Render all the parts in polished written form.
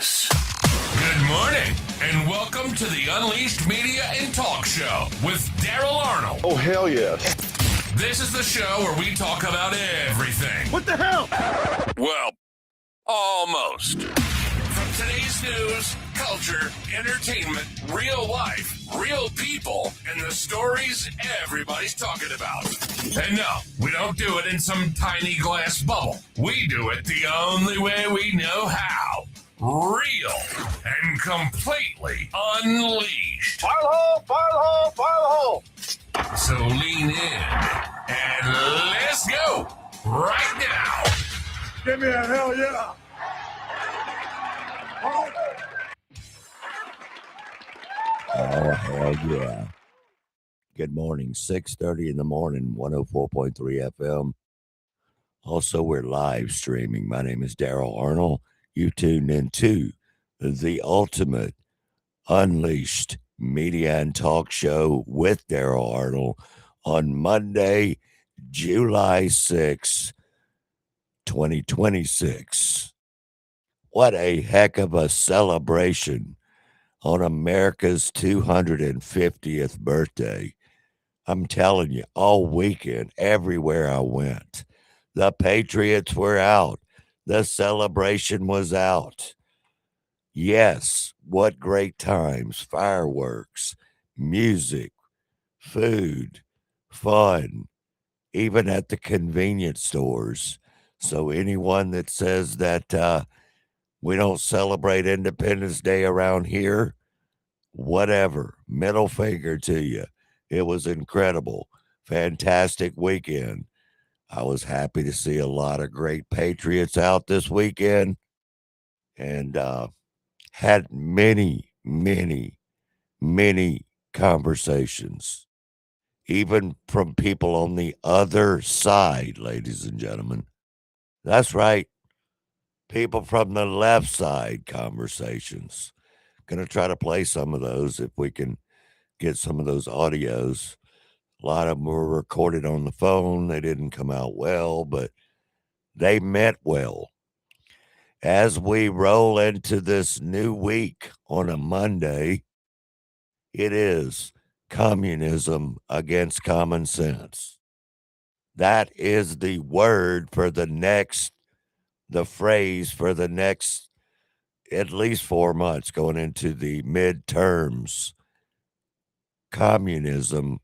this. Good morning, and welcome to the Unleashed Media and Talk Show with Daryl Arnold. Oh, hell yes. This is the show where we talk about everything. What the hell? Well, almost. From today's news, culture, entertainment, real life, real people, and the stories everybody's talking about. And no, we don't do it in some tiny glass bubble. We do it the only way we know how. Real and completely unleashed. Fire hole, fire hole, fire hole. So lean in and let's go right now. Give me a hell yeah. Oh, hell yeah. Good morning, 6:30 in the morning, 104.3 FM. Also, we're live streaming. My name is Daryl Arnold. You tuned into the ultimate Unleashed Media and Talk Show with Daryl Arnold on Monday, July 6, 2026. What a heck of a celebration on America's 250th birthday. I'm telling you, all weekend, everywhere I went, the Patriots were out. The celebration was out. Yes, what great times. Fireworks, music, food, fun, even at the convenience stores. So anyone that says that we don't celebrate Independence Day around here, whatever, middle finger to you. It was incredible. Fantastic weekend. I was happy to see a lot of great Patriots out this weekend and had many, many, many conversations, even from people on the other side, ladies and gentlemen. That's right. People from the left side conversations. Going to try to play some of those if we can get some of those audios. A lot of them were recorded on the phone. They didn't come out well, but they meant well. As we roll into this new week on a Monday, it is communism against common sense. That is the word for the phrase for the next at least 4 months going into the midterms. Communism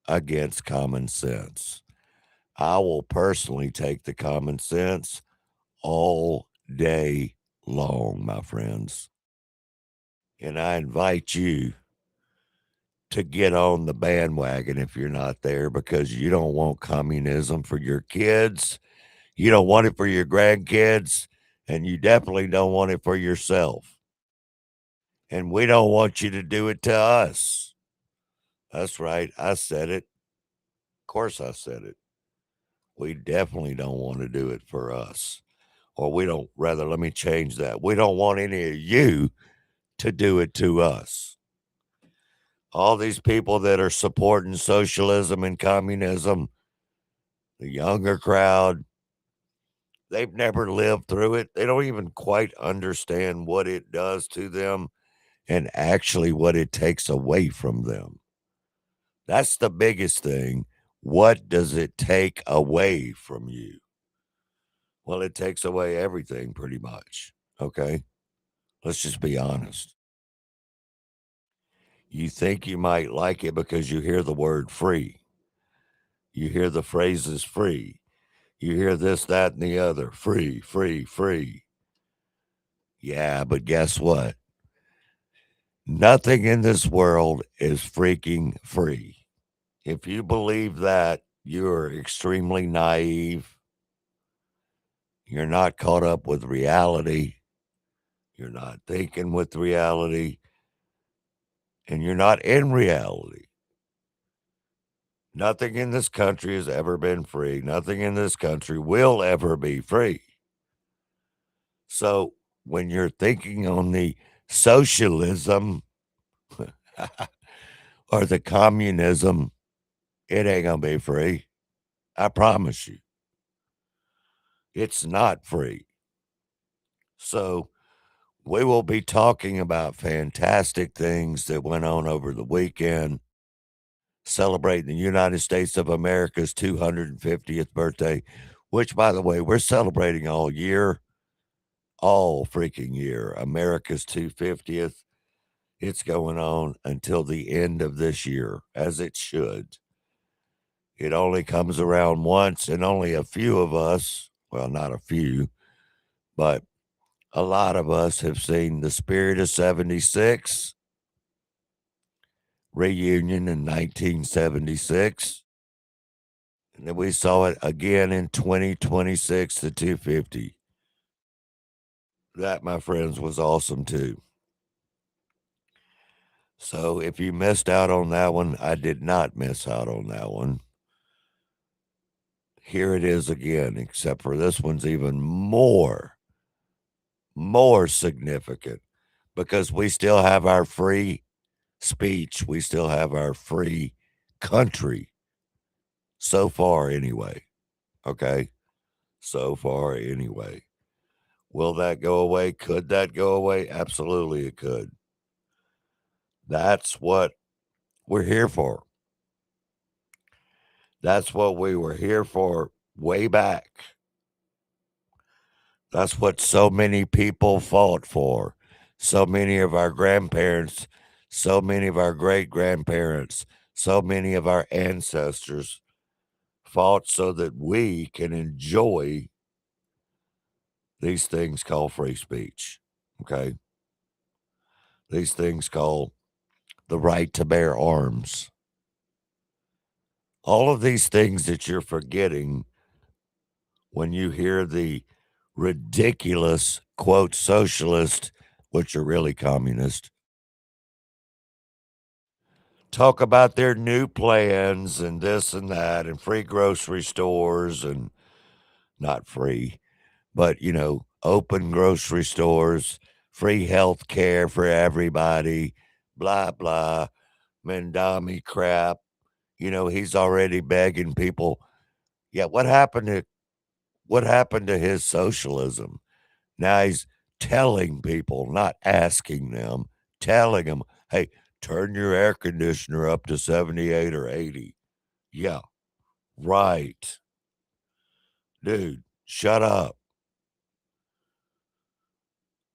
against common sense. I will personally take the common sense all day long, my friends. And I invite you to get on the bandwagon if you're not there, because you don't want communism for your kids. You don't want it for your grandkids, and you definitely don't want it for yourself. And we don't want you to do it to us. That's right. I said it. Of course I said it. We definitely don't want to do it for us. Or let me change that. We don't want any of you to do it to us. All these people that are supporting socialism and communism, the younger crowd, they've never lived through it. They don't even quite understand what it does to them and actually what it takes away from them. That's the biggest thing. What does it take away from you? Well, it takes away everything pretty much. Okay. Let's just be honest. You think you might like it because you hear the word free. You hear the phrases free. You hear this, that, and the other. Free, free, free. Yeah, but guess what? Nothing in this world is freaking free. If you believe that, you're extremely naive. You're not caught up with reality. You're not thinking with reality. And you're not in reality. Nothing in this country has ever been free. Nothing in this country will ever be free. So when you're thinking on the socialism or the communism, it ain't going to be free. I promise you. It's not free. So We will be talking about fantastic things that went on over the weekend, celebrating the United States of America's 250th birthday, which, by the way, we're celebrating all freaking year. America's 250th. It's going on until the end of this year, as it should. It only comes around once, and only a few of us, well, not a few, but a lot of us have seen The Spirit of 76 reunion in 1976. And then we saw it again in 2026, the 250. That, my friends, was awesome too. So if you missed out on that one, I did not miss out on that one. Here it is again, except for this one's even more significant because we still have our free speech. We still have our free country. So far, anyway. Okay. So far, anyway. Will that go away? Could that go away? Absolutely, it could. That's what we're here for. That's what we were here for way back. That's what so many people fought for. So many of our grandparents, so many of our great grandparents, so many of our ancestors fought so that we can enjoy these things called free speech. Okay. These things called the right to bear arms. All of these things that you're forgetting when you hear the ridiculous, quote, socialist, which are really communist, talk about their new plans and this and that and free grocery stores and not free, but, open grocery stores, free health care for everybody, blah, blah, Mendami crap. He's already begging people. Yeah, what happened to his socialism? Now he's telling people, not asking them, telling them, hey, turn your air conditioner up to 78 or 80. Yeah, right. Dude, shut up.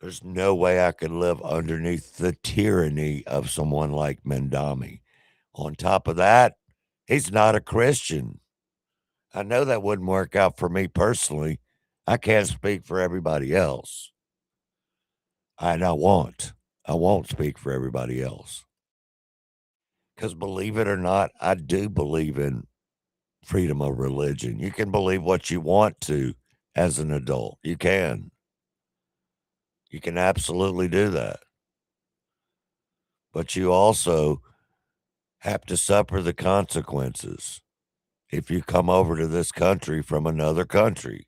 There's no way I could live underneath the tyranny of someone like Mendami. On top of that, he's not a Christian. I know that wouldn't work out for me personally. I can't speak for everybody else. And I won't. I won't speak for everybody else. Because believe it or not, I do believe in freedom of religion. You can believe what you want to as an adult. You can. You can absolutely do that. But you also have to suffer the consequences if you come over to this country from another country.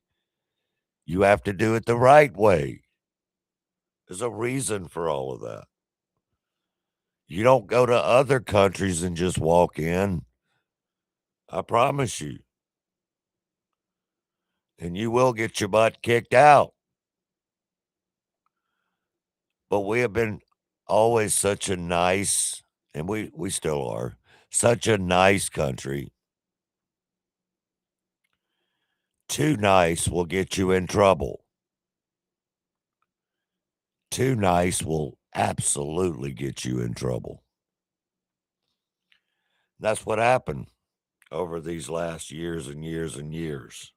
You have to do it the right way. There's a reason for all of that. You don't go to other countries and just walk in. I promise you. And you will get your butt kicked out. But we have been always such a nice, and we still are, such a nice country. Too nice will get you in trouble. Too nice will absolutely get you in trouble. That's what happened over these last years and years and years.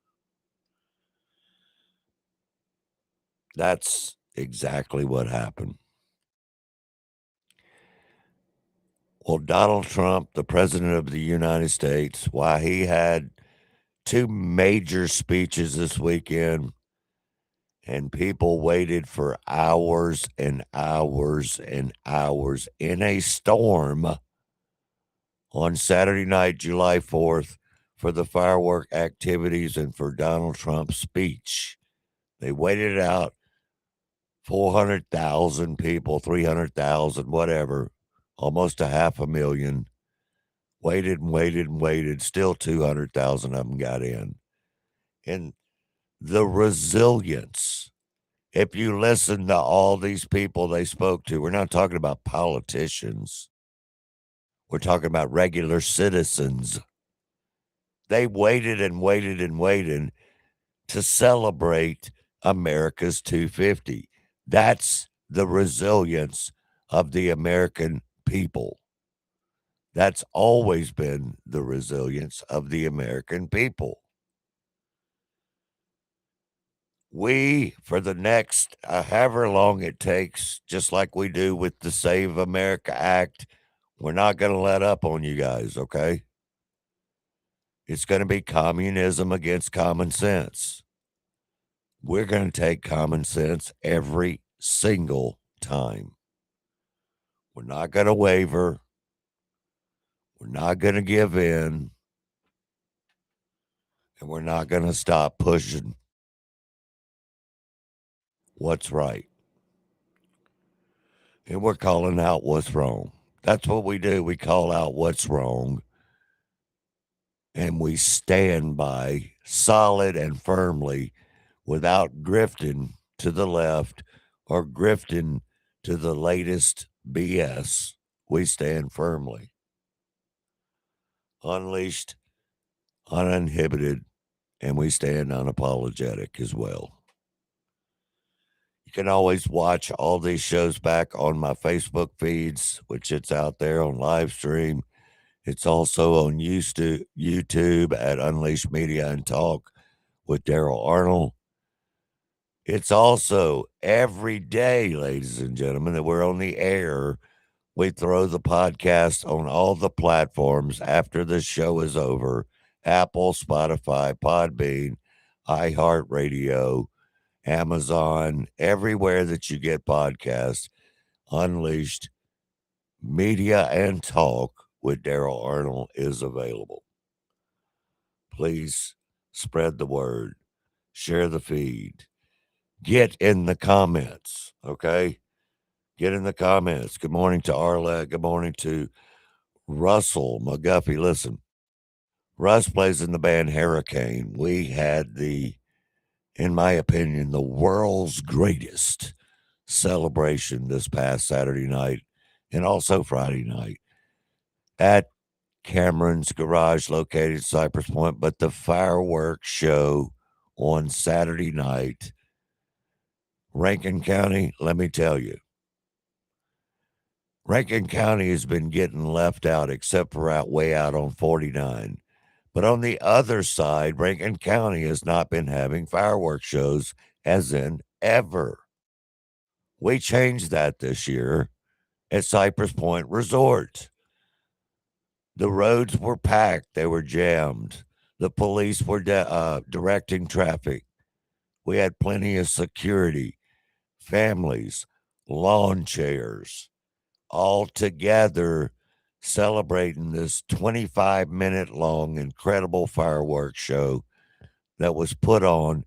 That's exactly what happened. Well, Donald Trump, the president of the United States, why he had two major speeches this weekend, and people waited for hours and hours and hours in a storm on Saturday night, July 4th, for the firework activities and for Donald Trump's speech. They waited it out 400,000 people, 300,000, whatever, almost a 500,000. Waited and waited and waited. Still 200,000 of them got in. And the resilience If you listen to all these people they spoke to, we're not talking about politicians. We're talking about regular citizens. They waited and waited and waited to celebrate America's 250. That's the resilience of the American people. That's always been the resilience of the American people. We, for the next however long it takes, just like we do with the Save America Act, we're not going to let up on you guys, okay? It's going to be communism against common sense. We're going to take common sense every single time. We're not going to waver. We're not going to give in. And we're not going to stop pushing what's right. And we're calling out what's wrong. That's what we do. We call out what's wrong. And we stand by solid and firmly without grifting to the left or grifting to the latest BS. We stand firmly, unleashed, uninhibited, and we stand unapologetic as well. You can always watch all these shows back on my Facebook feeds, which it's out there on live stream. It's also on YouTube at Unleashed Media and Talk with Daryl Arnold. It's also every day, ladies and gentlemen, that we're on the air. We throw the podcast on all the platforms after the show is over: Apple, Spotify, Podbean, iHeartRadio, Amazon, everywhere that you get podcasts. Unleashed Media and Talk with Daryl Arnold is available. Please spread the word, share the feed, get in the comments, okay? Get in the comments. Good morning to Arlette. Good morning to Russell McGuffey. Listen, Russ plays in the band Hurricane. We had in my opinion, the world's greatest celebration this past Saturday night and also Friday night at Cameron's Garage located in Cypress Point. But the fireworks show on Saturday night, Rankin County, let me tell you, Rankin County has been getting left out except for way out on 49. But on the other side, Rankin County has not been having fireworks shows as in ever. We changed that this year at Cypress Point Resort. The roads were packed. They were jammed. The police were directing traffic. We had plenty of security, families, lawn chairs, all together celebrating this 25-minute long incredible fireworks show that was put on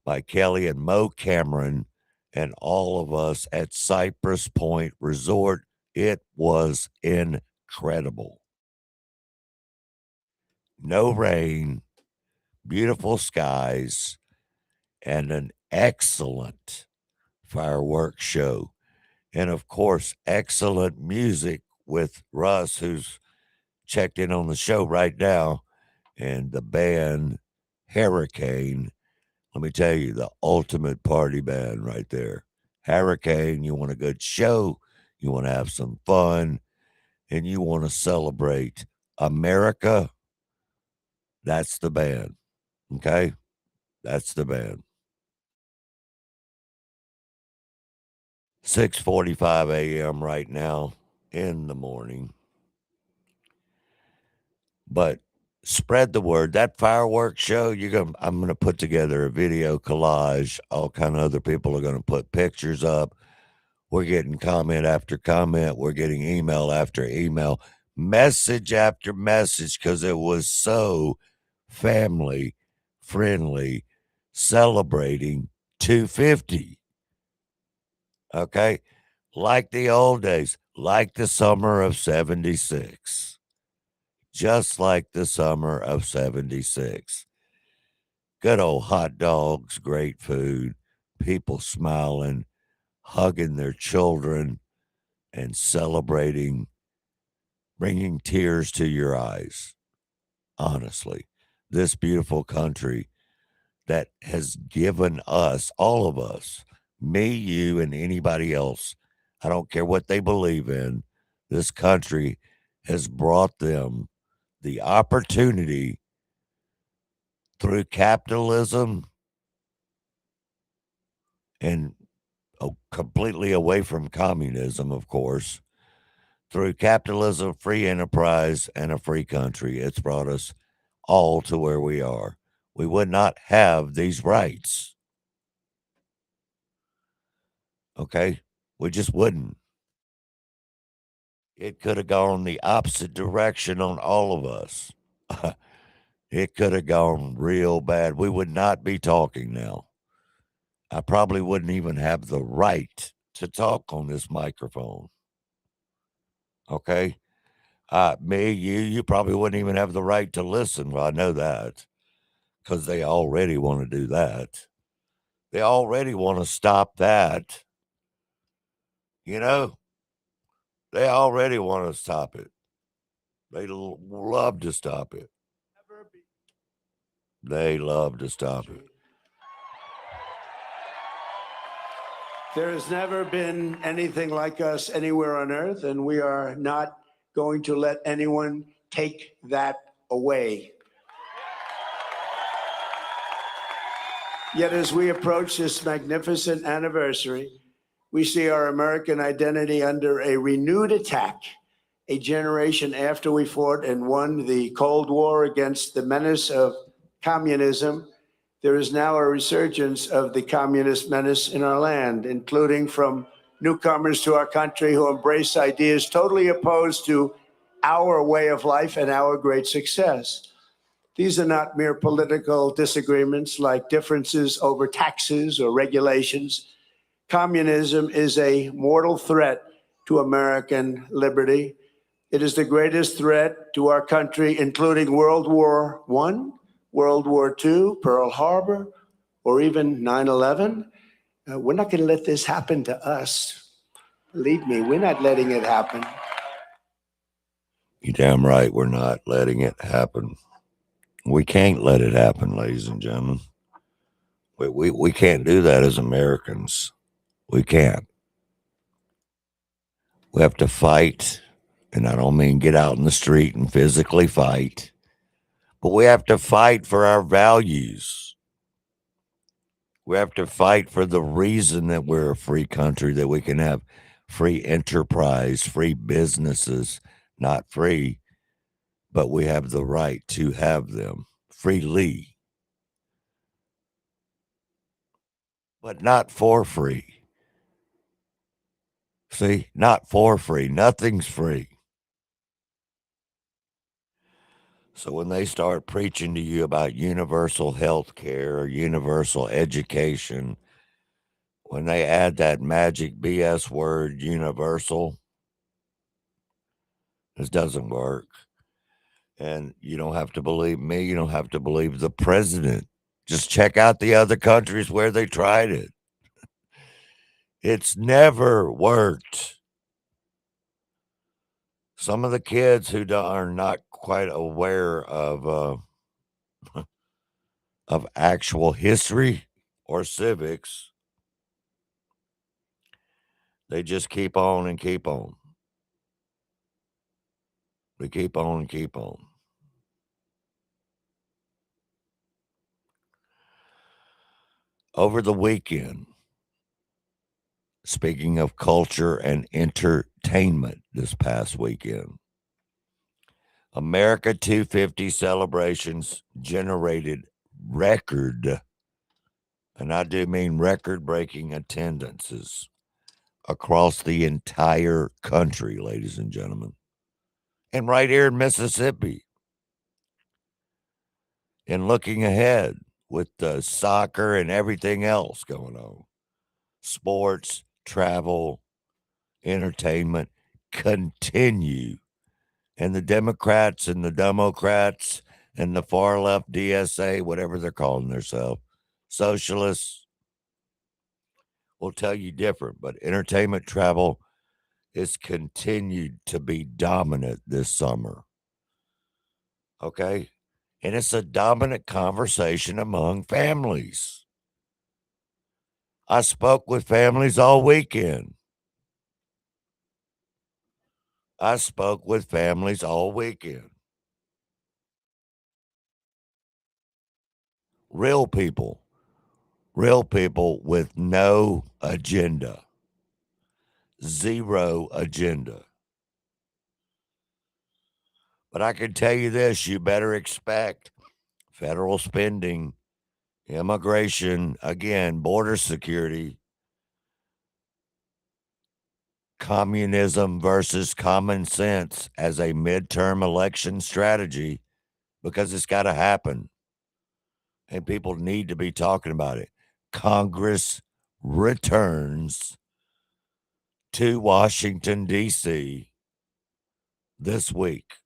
by Kelly and Mo Cameron and all of us at Cypress Point Resort. It was incredible. No rain, beautiful skies, and an excellent fireworks show. And of course, excellent music with Russ, who's checked in on the show right now, and the band Hurricane. Let me tell you, the ultimate party band right there. Hurricane, you want a good show, you want to have some fun, and you want to celebrate America. That's the band. Okay? That's the band. 6:45 a.m. right now in the morning. But spread the word. That fireworks show, I'm gonna put together a video collage. All kind of other people are gonna put pictures up. We're getting comment after comment. We're getting email after email, message after message, because it was so family friendly, celebrating 250. Okay. Like the old days, like the summer of 76. Just like the summer of 76. Good old hot dogs, great food, people smiling, hugging their children, and celebrating, bringing tears to your eyes. Honestly, this beautiful country that has given us, all of us, me, you, and anybody else, I don't care what they believe in, this country has brought them the opportunity through capitalism and completely away from communism, of course. Through capitalism, free enterprise, and a free country, it's brought us all to where we are. We would not have these rights. Okay? We just wouldn't. It could have gone the opposite direction on all of us. It could have gone real bad. We would not be talking now. I probably wouldn't even have the right to talk on this microphone. Okay? Me, you probably wouldn't even have the right to listen. Well, I know that because they already want to do that. They already want to stop that. You know, they already want to stop it. They love to stop it. They love to stop it. There has never been anything like us anywhere on earth, and we are not going to let anyone take that away. Yet, as we approach this magnificent anniversary, we see our American identity under a renewed attack. A generation after we fought and won the Cold War against the menace of communism, there is now a resurgence of the communist menace in our land, including from newcomers to our country who embrace ideas totally opposed to our way of life and our great success. These are not mere political disagreements like differences over taxes or regulations. Communism is a mortal threat to American liberty. It is the greatest threat to our country, including World War I, World War II, Pearl Harbor, or even 9/11. We're not going to let this happen to us. Believe me, we're not letting it happen. You're damn right we're not letting it happen. We can't let it happen, ladies and gentlemen. We can't do that as Americans. We can't. We have to fight, and I don't mean get out in the street and physically fight, but we have to fight for our values. We have to fight for the reason that we're a free country, that we can have free enterprise, free businesses, not free, but we have the right to have them freely, but not for free. See, not for free. Nothing's free. So when they start preaching to you about universal health care or universal education, when they add that magic BS word universal, this doesn't work. And you don't have to believe me. You don't have to believe the president. Just check out the other countries where they tried it. It's never worked. Some of the kids who are not quite aware of actual history or civics, they just keep on and keep on. They keep on and keep on. Over the weekend, speaking of culture and entertainment this past weekend, America 250 celebrations generated record, and I do mean record-breaking attendances across the entire country, ladies and gentlemen. And right here in Mississippi. And looking ahead with the soccer and everything else going on, sports, travel, entertainment continue. And the Democrats and the Democrats and the far left DSA, whatever they're calling themselves, socialists, will tell you different, but entertainment travel is continued to be dominant this summer. Okay? And it's a dominant conversation among families. I spoke with families all weekend. Real people with no agenda, zero agenda. But I can tell you this, you better expect federal spending, immigration, again, border security, communism versus common sense as a midterm election strategy because it's got to happen. And people need to be talking about it. Congress returns to Washington, D.C. this week.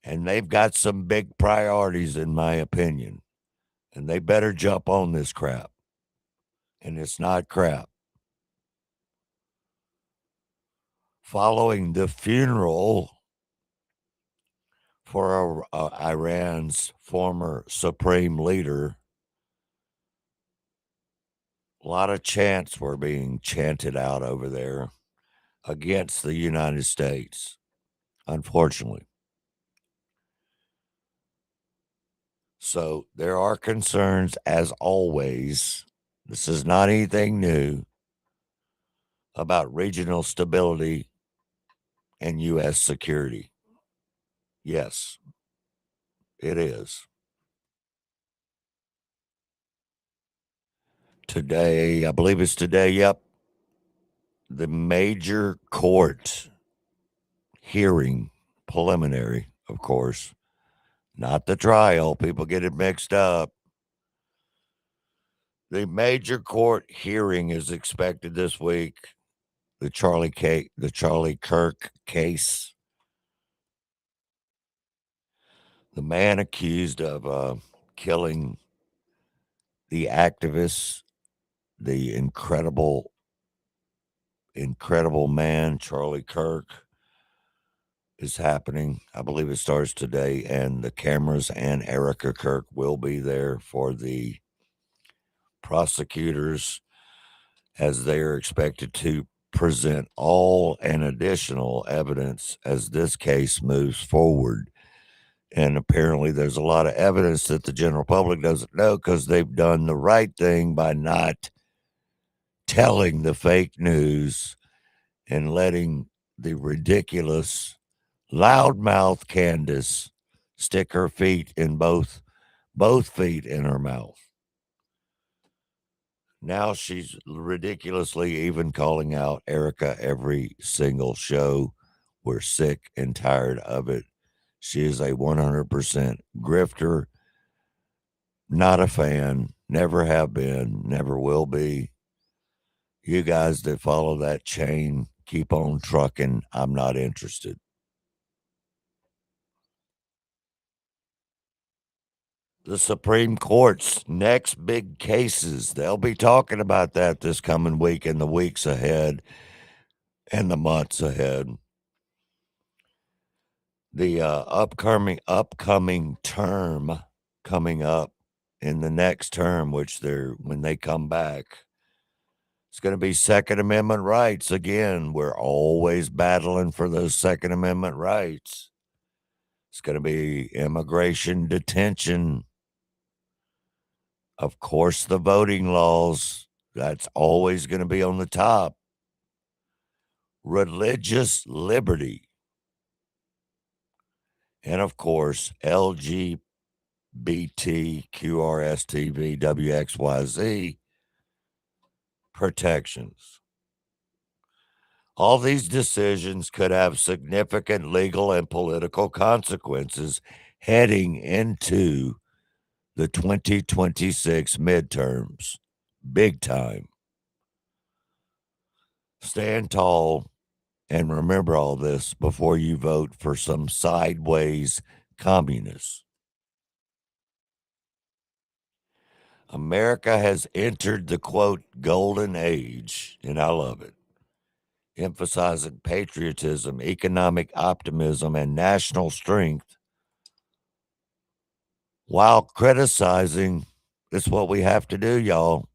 And they've got some big priorities, in my opinion. And they better jump on this crap. And it's not crap. Following the funeral for Iran's former supreme leader, a lot of chants were being chanted out over there against the United States, unfortunately. So there are concerns, as always. This is not anything new about regional stability and U.S. security. Yes, it is. Today, I believe it's today, yep, the major court hearing, preliminary, of course, not the trial. People get it mixed up. The major court hearing is expected this week. The Charlie Kirk case. The man accused of killing the activist, the incredible man, Charlie Kirk, is happening. I believe it starts today, and the cameras and Erica Kirk will be there for the prosecutors as they are expected to present all and additional evidence as this case moves forward. And apparently there's a lot of evidence that the general public doesn't know because they've done the right thing by not telling the fake news and letting the ridiculous loudmouth Candace stick her feet in both feet in her mouth. Now she's ridiculously even calling out Erica every single show. We're sick and tired of it. She is a 100% grifter. Not a fan. Never have been. Never will be. You guys that follow that chain, keep on trucking. I'm not interested. The Supreme Court's next big cases, they'll be talking about that this coming week and the weeks ahead and the months ahead. The upcoming term coming up in the next term, which when they come back, it's going to be Second Amendment rights. Again, we're always battling for those Second Amendment rights. It's going to be immigration detention. Of course, the voting laws, that's always going to be on the top. Religious liberty. And of course, LGBTQRSTVWXYZ protections. All these decisions could have significant legal and political consequences heading into the 2026 midterms. Big time. Stand tall and remember all this before you vote for some sideways communists. America has entered the, quote, golden age, and I love it, emphasizing patriotism, economic optimism, and national strength while criticizing, it's what we have to do, y'all,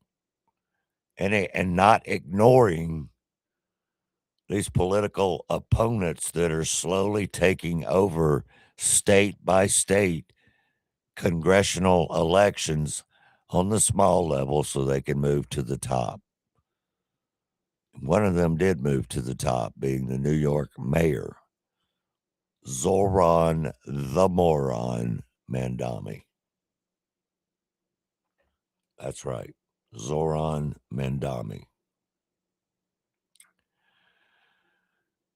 and not ignoring these political opponents that are slowly taking over state by state congressional elections on the small level so they can move to the top. One of them did move to the top, being the New York mayor, Zoran the Moron Mandami. That's right, Zoran Mandami.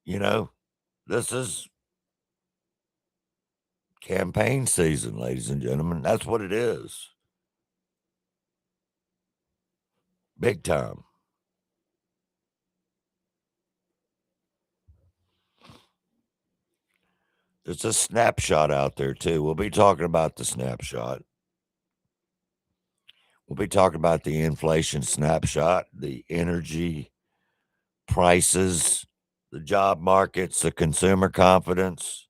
You know, this is campaign season, ladies and gentlemen. That's what it is. Big time. There's a snapshot out there, too. We'll be talking about the snapshot. We'll be talking about the inflation snapshot, the energy prices, the job markets, the consumer confidence.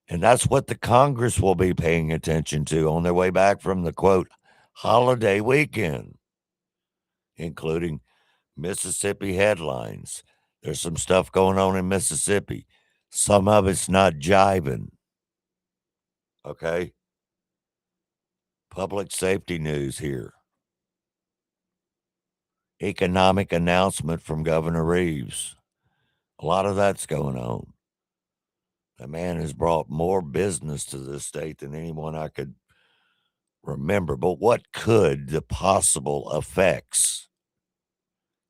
And that's what the Congress will be paying attention to on their way back from the, quote, holiday weekend, including Mississippi headlines. There's some stuff going on in Mississippi. Some of it's not jiving. Okay? Public safety news here. Economic announcement from Governor Reeves. A lot of that's going on. That man has brought more business to this state than anyone I could remember. But what could the possible effects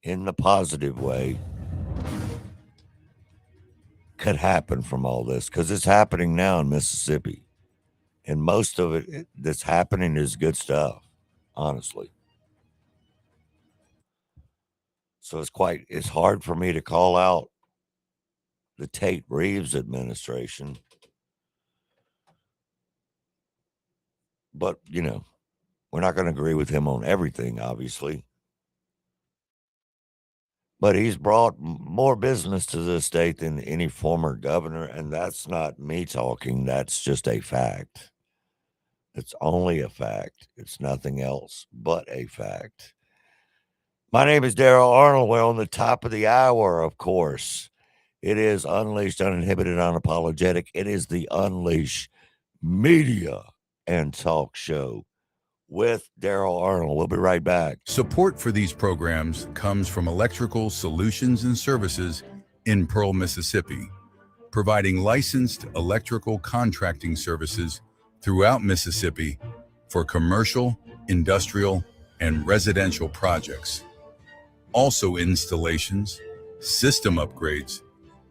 in the positive way could happen from all this? Because it's happening now in Mississippi. And most of it that's happening is good stuff, honestly. So it's hard for me to call out the Tate Reeves administration. But, you know, we're not going to agree with him on everything, obviously. But he's brought more business to this state than any former governor, and that's not me talking. That's just a fact. It's only a fact. It's nothing else but a fact. My name is Daryl Arnold. We're on the top of the hour, of course. It is Unleashed, Uninhibited, Unapologetic. It is the Unleash Media and Talk Show with Daryl Arnold. We'll be right back. Support for these programs comes from Electrical Solutions and Services in Pearl, Mississippi, providing licensed electrical contracting services throughout Mississippi for commercial, industrial, and residential projects. Also installations, system upgrades,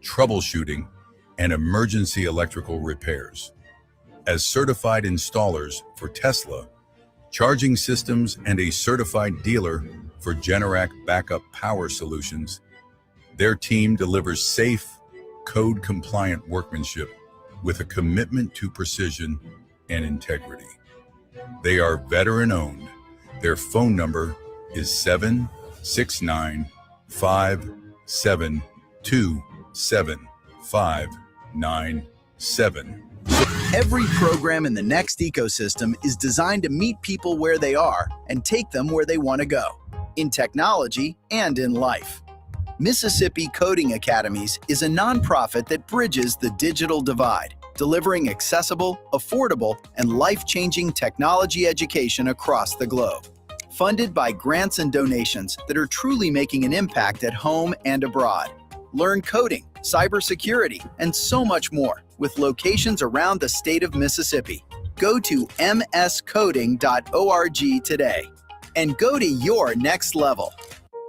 troubleshooting, and emergency electrical repairs. As certified installers for Tesla, charging systems, and a certified dealer for Generac backup power solutions, their team delivers safe, code-compliant workmanship with a commitment to precision and integrity. They are veteran-owned. Their phone number is 769-572-7597. Every program in the Next ecosystem is designed to meet people where they are and take them where they want to go, in technology and in life. Mississippi Coding Academies is a nonprofit that bridges the digital divide, delivering accessible, affordable, and life-changing technology education across the globe. Funded by grants and donations that are truly making an impact at home and abroad. Learn coding, cybersecurity, and so much more with locations around the state of Mississippi. Go to mscoding.org today and go to your next level.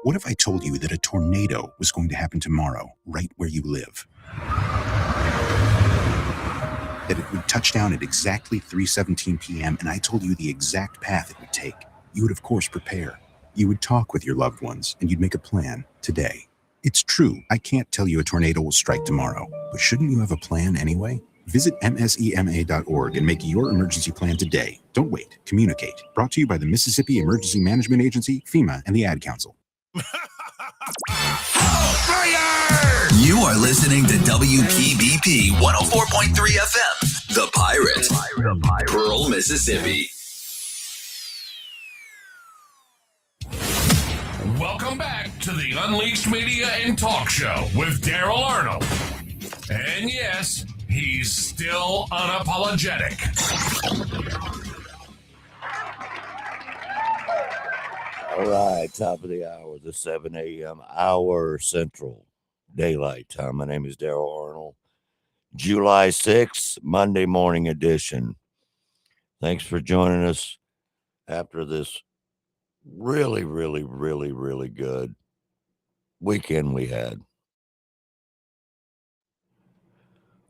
What if I told you that a tornado was going to happen tomorrow, right where you live? That it would touch down at exactly 3:17 p.m., and I told you the exact path it would take. You would, of course, prepare. You would talk with your loved ones, and you'd make a plan today. It's true, I can't tell you a tornado will strike tomorrow, but shouldn't you have a plan anyway? Visit msema.org and make your emergency plan today. Don't wait. Communicate. Brought to you by the Mississippi Emergency Management Agency, FEMA, and the Ad Council. You are listening to WPBP 104.3 FM, The Pirate, Pearl, Mississippi. Welcome back to the Unleashed Media and Talk Show with Daryl Arnold. And yes, he's still unapologetic. All right, top of the hour, the 7 a.m. hour Central Daylight Time. My name is Daryl Arnold. July 6th, Monday morning edition. Thanks for joining us after this really good weekend we had.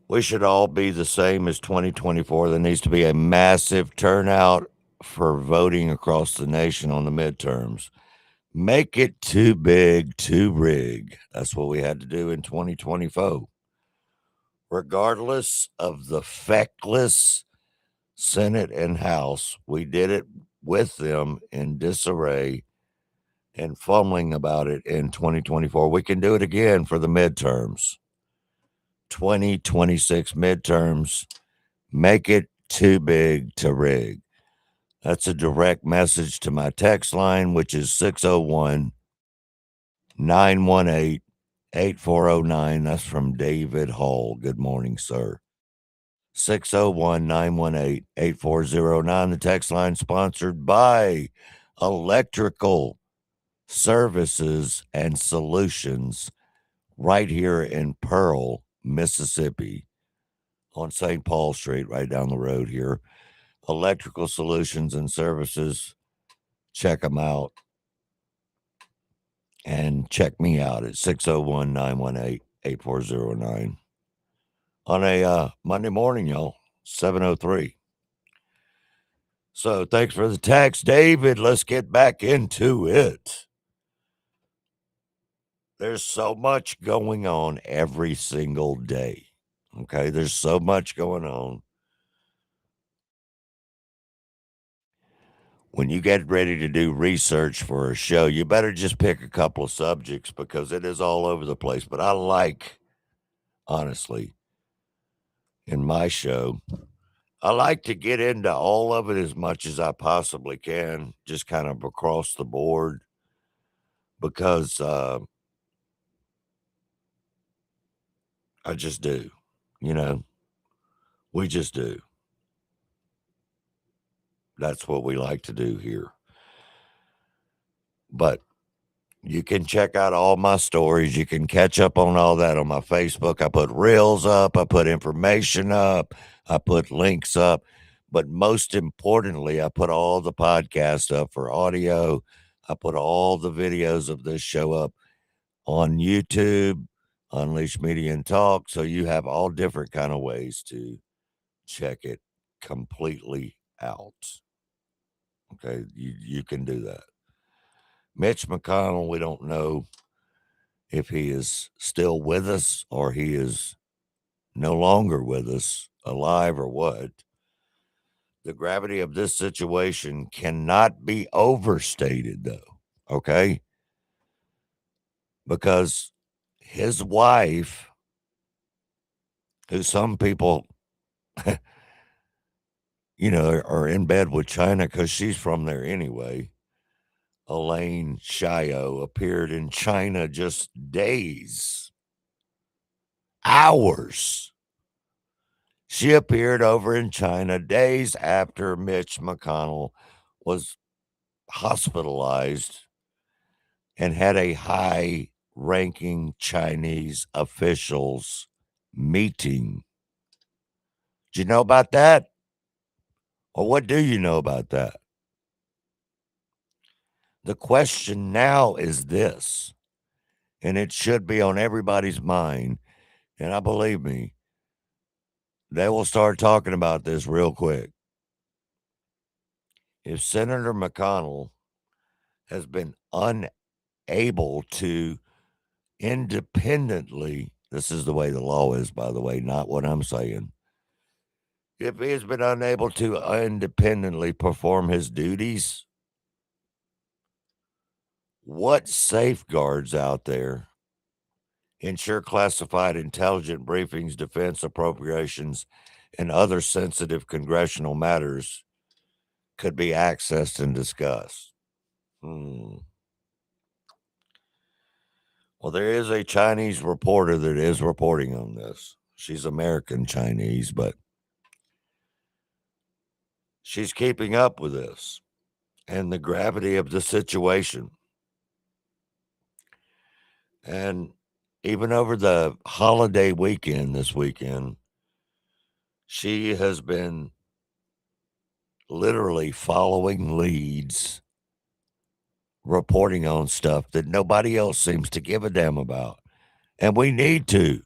We should all be the same as 2024. There needs to be a massive turnout for voting across the nation on the midterms. Make it too big, too rig. That's what we had to do in 2024. Regardless of the feckless Senate and House, we did it with them in disarray and fumbling about it in 2024. We can do it again for the midterms. 2026 midterms. Make it too big to rig. That's a direct message to my text line, which is 601-918-8409. That's from David Hall. Good morning, sir. 601-918-8409. The text line sponsored by Electrical Services and Solutions right here in Pearl, Mississippi, on St. Paul Street, right down the road here. Electrical Solutions and Services. Check them out. And check me out at 601-918-8409. On a Monday morning, y'all, 7:03. So thanks for the text, David. Let's get back into it. There's so much going on every single day. Okay, there's so much going on. When you get ready to do research for a show, you better just pick a couple of subjects because it is all over the place. But I like, honestly, in my show, I like to get into all of it as much as I possibly can, just kind of across the board, because I just do, we just do. That's what we like to do here. But you can check out all my stories. You can catch up on all that on my Facebook. I put reels up. I put information up. I put links up. But most importantly, I put all the podcasts up for audio. I put all the videos of this show up on YouTube, Unleashed Media and Talk. So you have all different kind of ways to check it completely out. Okay, you can do that. Mitch McConnell, we don't know if he is still with us or he is no longer with us, alive or what. The gravity of this situation cannot be overstated, though, okay? Because his wife, who some people, are in bed with China because she's from there anyway, Elaine Chayo, appeared in China just days, hours. She appeared over in China days after Mitch McConnell was hospitalized and had a high-ranking Chinese officials meeting. Do you know about that? Or what do you know about that? The question now is this, and it should be on everybody's mind, and I believe me, they will start talking about this real quick. If Senator McConnell has been unable to independently, this is the way the law is, by the way, not what I'm saying, if he has been unable to independently perform his duties, what safeguards out there ensure classified intelligence briefings, defense appropriations, and other sensitive congressional matters could be accessed and discussed? Well, there is a Chinese reporter that is reporting on this. She's American Chinese, but she's keeping up with this and the gravity of the situation. And even over the holiday weekend this weekend, she has been literally following leads, reporting on stuff that nobody else seems to give a damn about. And we need to.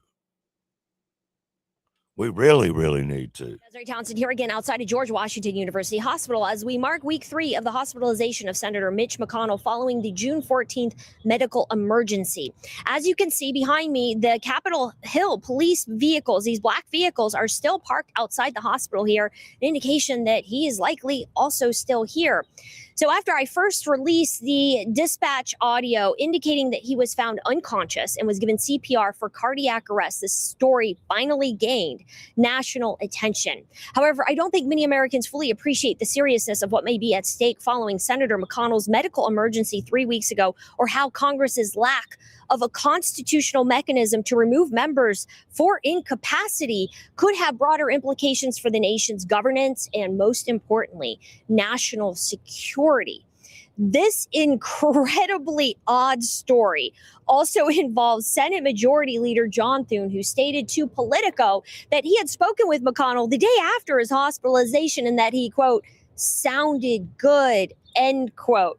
We really, really need to. Desiree Townsend here again outside of George Washington University Hospital as we mark week 3 of the hospitalization of Senator Mitch McConnell following the June 14th medical emergency. As you can see behind me, the Capitol Hill police vehicles, these black vehicles, are still parked outside the hospital here, an indication that he is likely also still here. So after I first released the dispatch audio indicating that he was found unconscious and was given CPR for cardiac arrest, this story finally gained national attention. However, I don't think many Americans fully appreciate the seriousness of what may be at stake following Senator McConnell's medical emergency 3 weeks ago, or how Congress's lack of a constitutional mechanism to remove members for incapacity could have broader implications for the nation's governance and, most importantly, national security. This incredibly odd story also involves Senate Majority Leader John Thune, who stated to Politico that he had spoken with McConnell the day after his hospitalization and that he, quote, sounded good, end quote.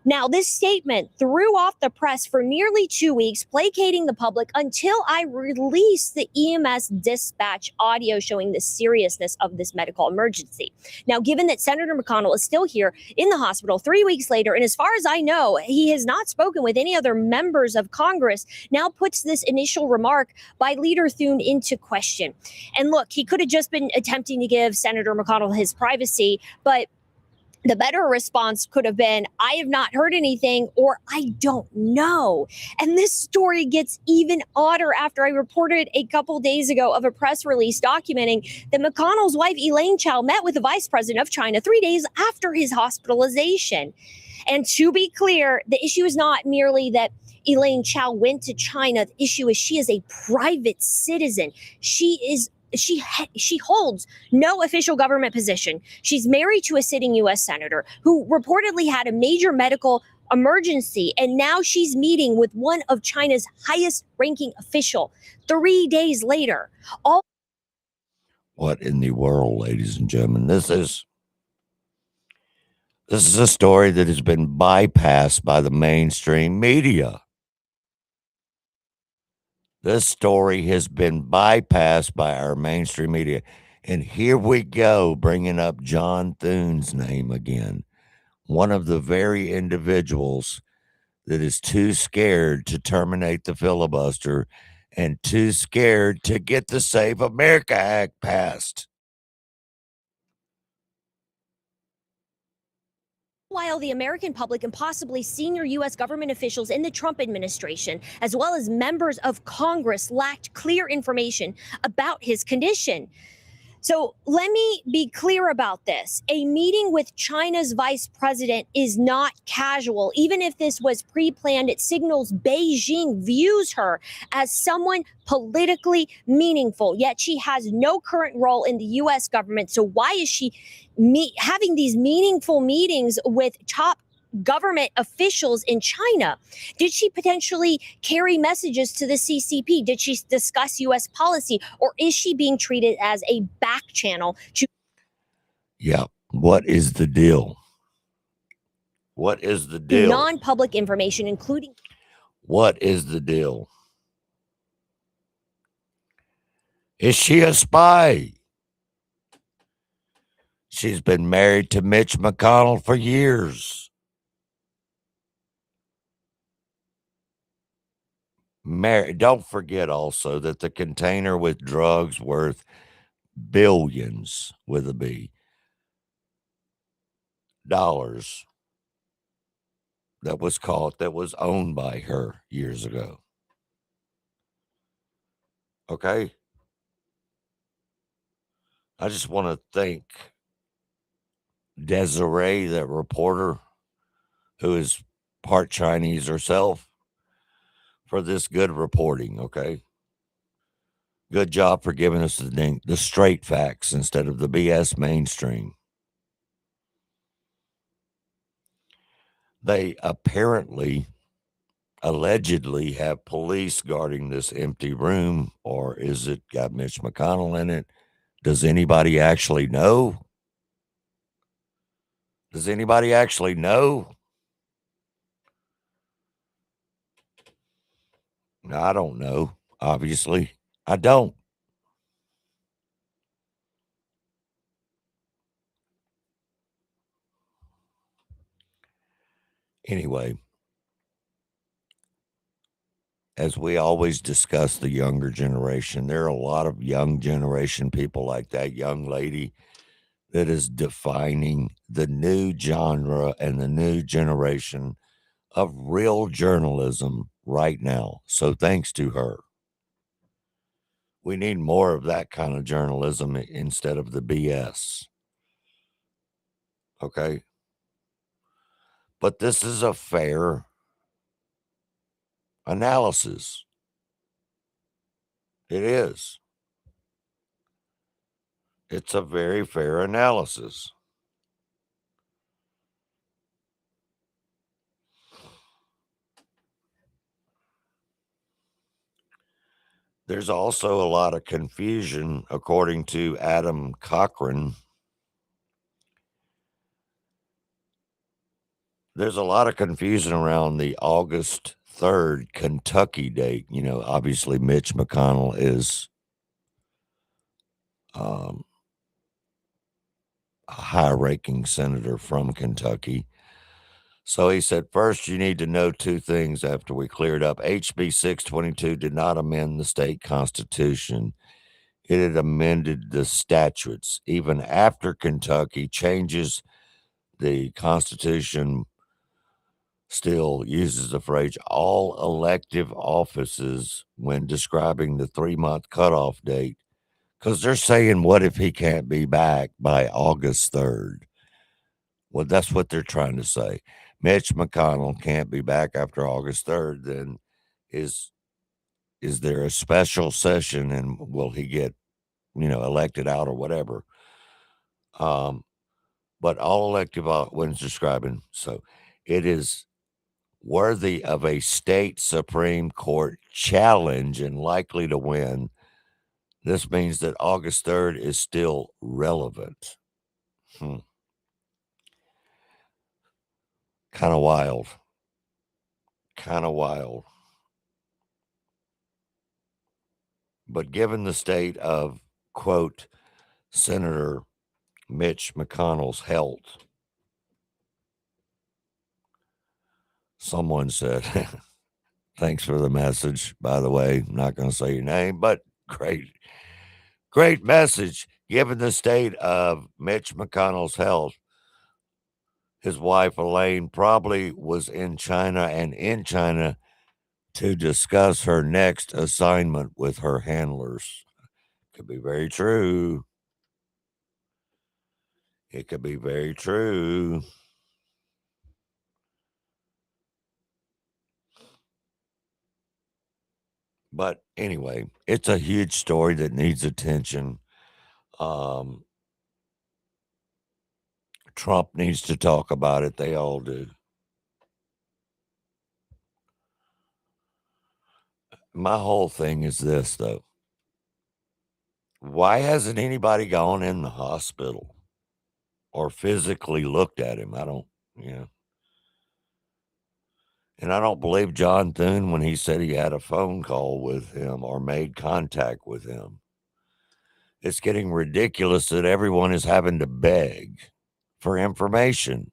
Now, this statement threw off the press for nearly 2 weeks, placating the public until I released the EMS dispatch audio showing the seriousness of this medical emergency. Now, given that Senator McConnell is still here in the hospital 3 weeks later, and as far as I know, he has not spoken with any other members of Congress, now puts this initial remark by Leader Thune into question. And look, he could have just been attempting to give Senator McConnell his privacy, but the better response could have been, I have not heard anything, or I don't know. And this story gets even odder after I reported a couple days ago of a press release documenting that McConnell's wife, Elaine Chao, met with the vice president of China 3 days after his hospitalization. And to be clear, the issue is not merely that Elaine Chao went to China. The issue is she is a private citizen. She holds no official government position. She's married to a sitting U.S. senator who reportedly had a major medical emergency, and now she's meeting with one of China's highest ranking official 3 days later. What in the world, ladies and gentlemen? This is a story that has been bypassed by the mainstream media. This story has been bypassed by our mainstream media. And here we go, bringing up John Thune's name again. One of the very individuals that is too scared to terminate the filibuster and too scared to get the Save America Act passed. While the American public and possibly senior U.S. government officials in the Trump administration, as well as members of Congress, lacked clear information about his condition. So let me be clear about this. A meeting with China's vice president is not casual. Even if this was pre-planned, it signals Beijing views her as someone politically meaningful, yet she has no current role in the U.S. government. So why is she having these meaningful meetings with top government officials in China? Did she potentially carry messages to the CCP? Did she discuss U.S. policy? Or is she being treated as a back channel to? Yeah. What is the deal? What is the deal? Non-public information, including. What is the deal? Is she a spy? She's been married to Mitch McConnell for years. Don't forget also that the container with drugs worth billions with a B dollars that was caught that was owned by her years ago. Okay? I just want to thank Desiree, that reporter who is part Chinese herself, for this good reporting, okay? Good job for giving us the straight facts instead of the BS mainstream. They allegedly have police guarding this empty room, or is it got Mitch McConnell in it? Does anybody actually know? Does anybody actually know? I don't know, obviously. I don't. Anyway, as we always discuss the younger generation, there are a lot of young generation people like that young lady that is defining the new genre and the new generation of real journalism right now. So thanks to her. We need more of that kind of journalism instead of the BS. Okay? But this is a fair analysis. It is. It's a very fair analysis. There's also a lot of confusion, according to Adam Cochran. There's a lot of confusion around the August 3rd Kentucky date. You know, obviously Mitch McConnell is a high-ranking senator from Kentucky. So he said, first, you need to know two things after we cleared up. HB 622 did not amend the state constitution. It had amended the statutes. Even after Kentucky changes, the Constitution still uses the phrase all elective offices when describing the 3-month cutoff date, because they're saying, what if he can't be back by August 3rd? Well, that's what they're trying to say. Mitch McConnell can't be back after August 3rd, then is there a special session and will he get, elected out or whatever? But all elective when it's describing, so it is worthy of a state Supreme Court challenge and likely to win. This means that August 3rd is still relevant. Kind of wild. Kind of wild. But given the state of, quote, Senator Mitch McConnell's health, someone said, thanks for the message, by the way. I'm not going to say your name, but great message. Given the state of Mitch McConnell's health, his wife, Elaine, probably was in China to discuss her next assignment with her handlers. Could be very true. It could be very true. But anyway, it's a huge story that needs attention. Trump needs to talk about it. They all do. My whole thing is this, though. Why hasn't anybody gone in the hospital or physically looked at him? I don't, And I don't believe John Thune when he said he had a phone call with him or made contact with him. It's getting ridiculous that everyone is having to beg for information.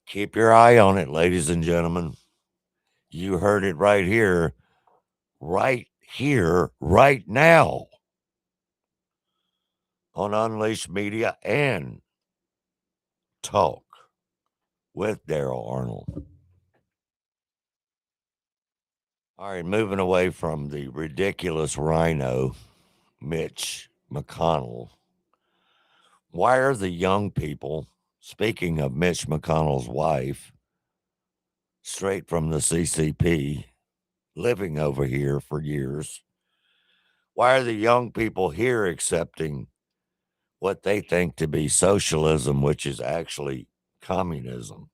Keep your eye on it, ladies and gentlemen. You heard it right here here right now on Unleashed Media and Talk with Daryl Arnold. All right, moving away from the ridiculous rhino, Mitch McConnell. Why are the young people, speaking of Mitch McConnell's wife, straight from the CCP, living over here for years, why are the young people here accepting what they think to be socialism, which is actually communism?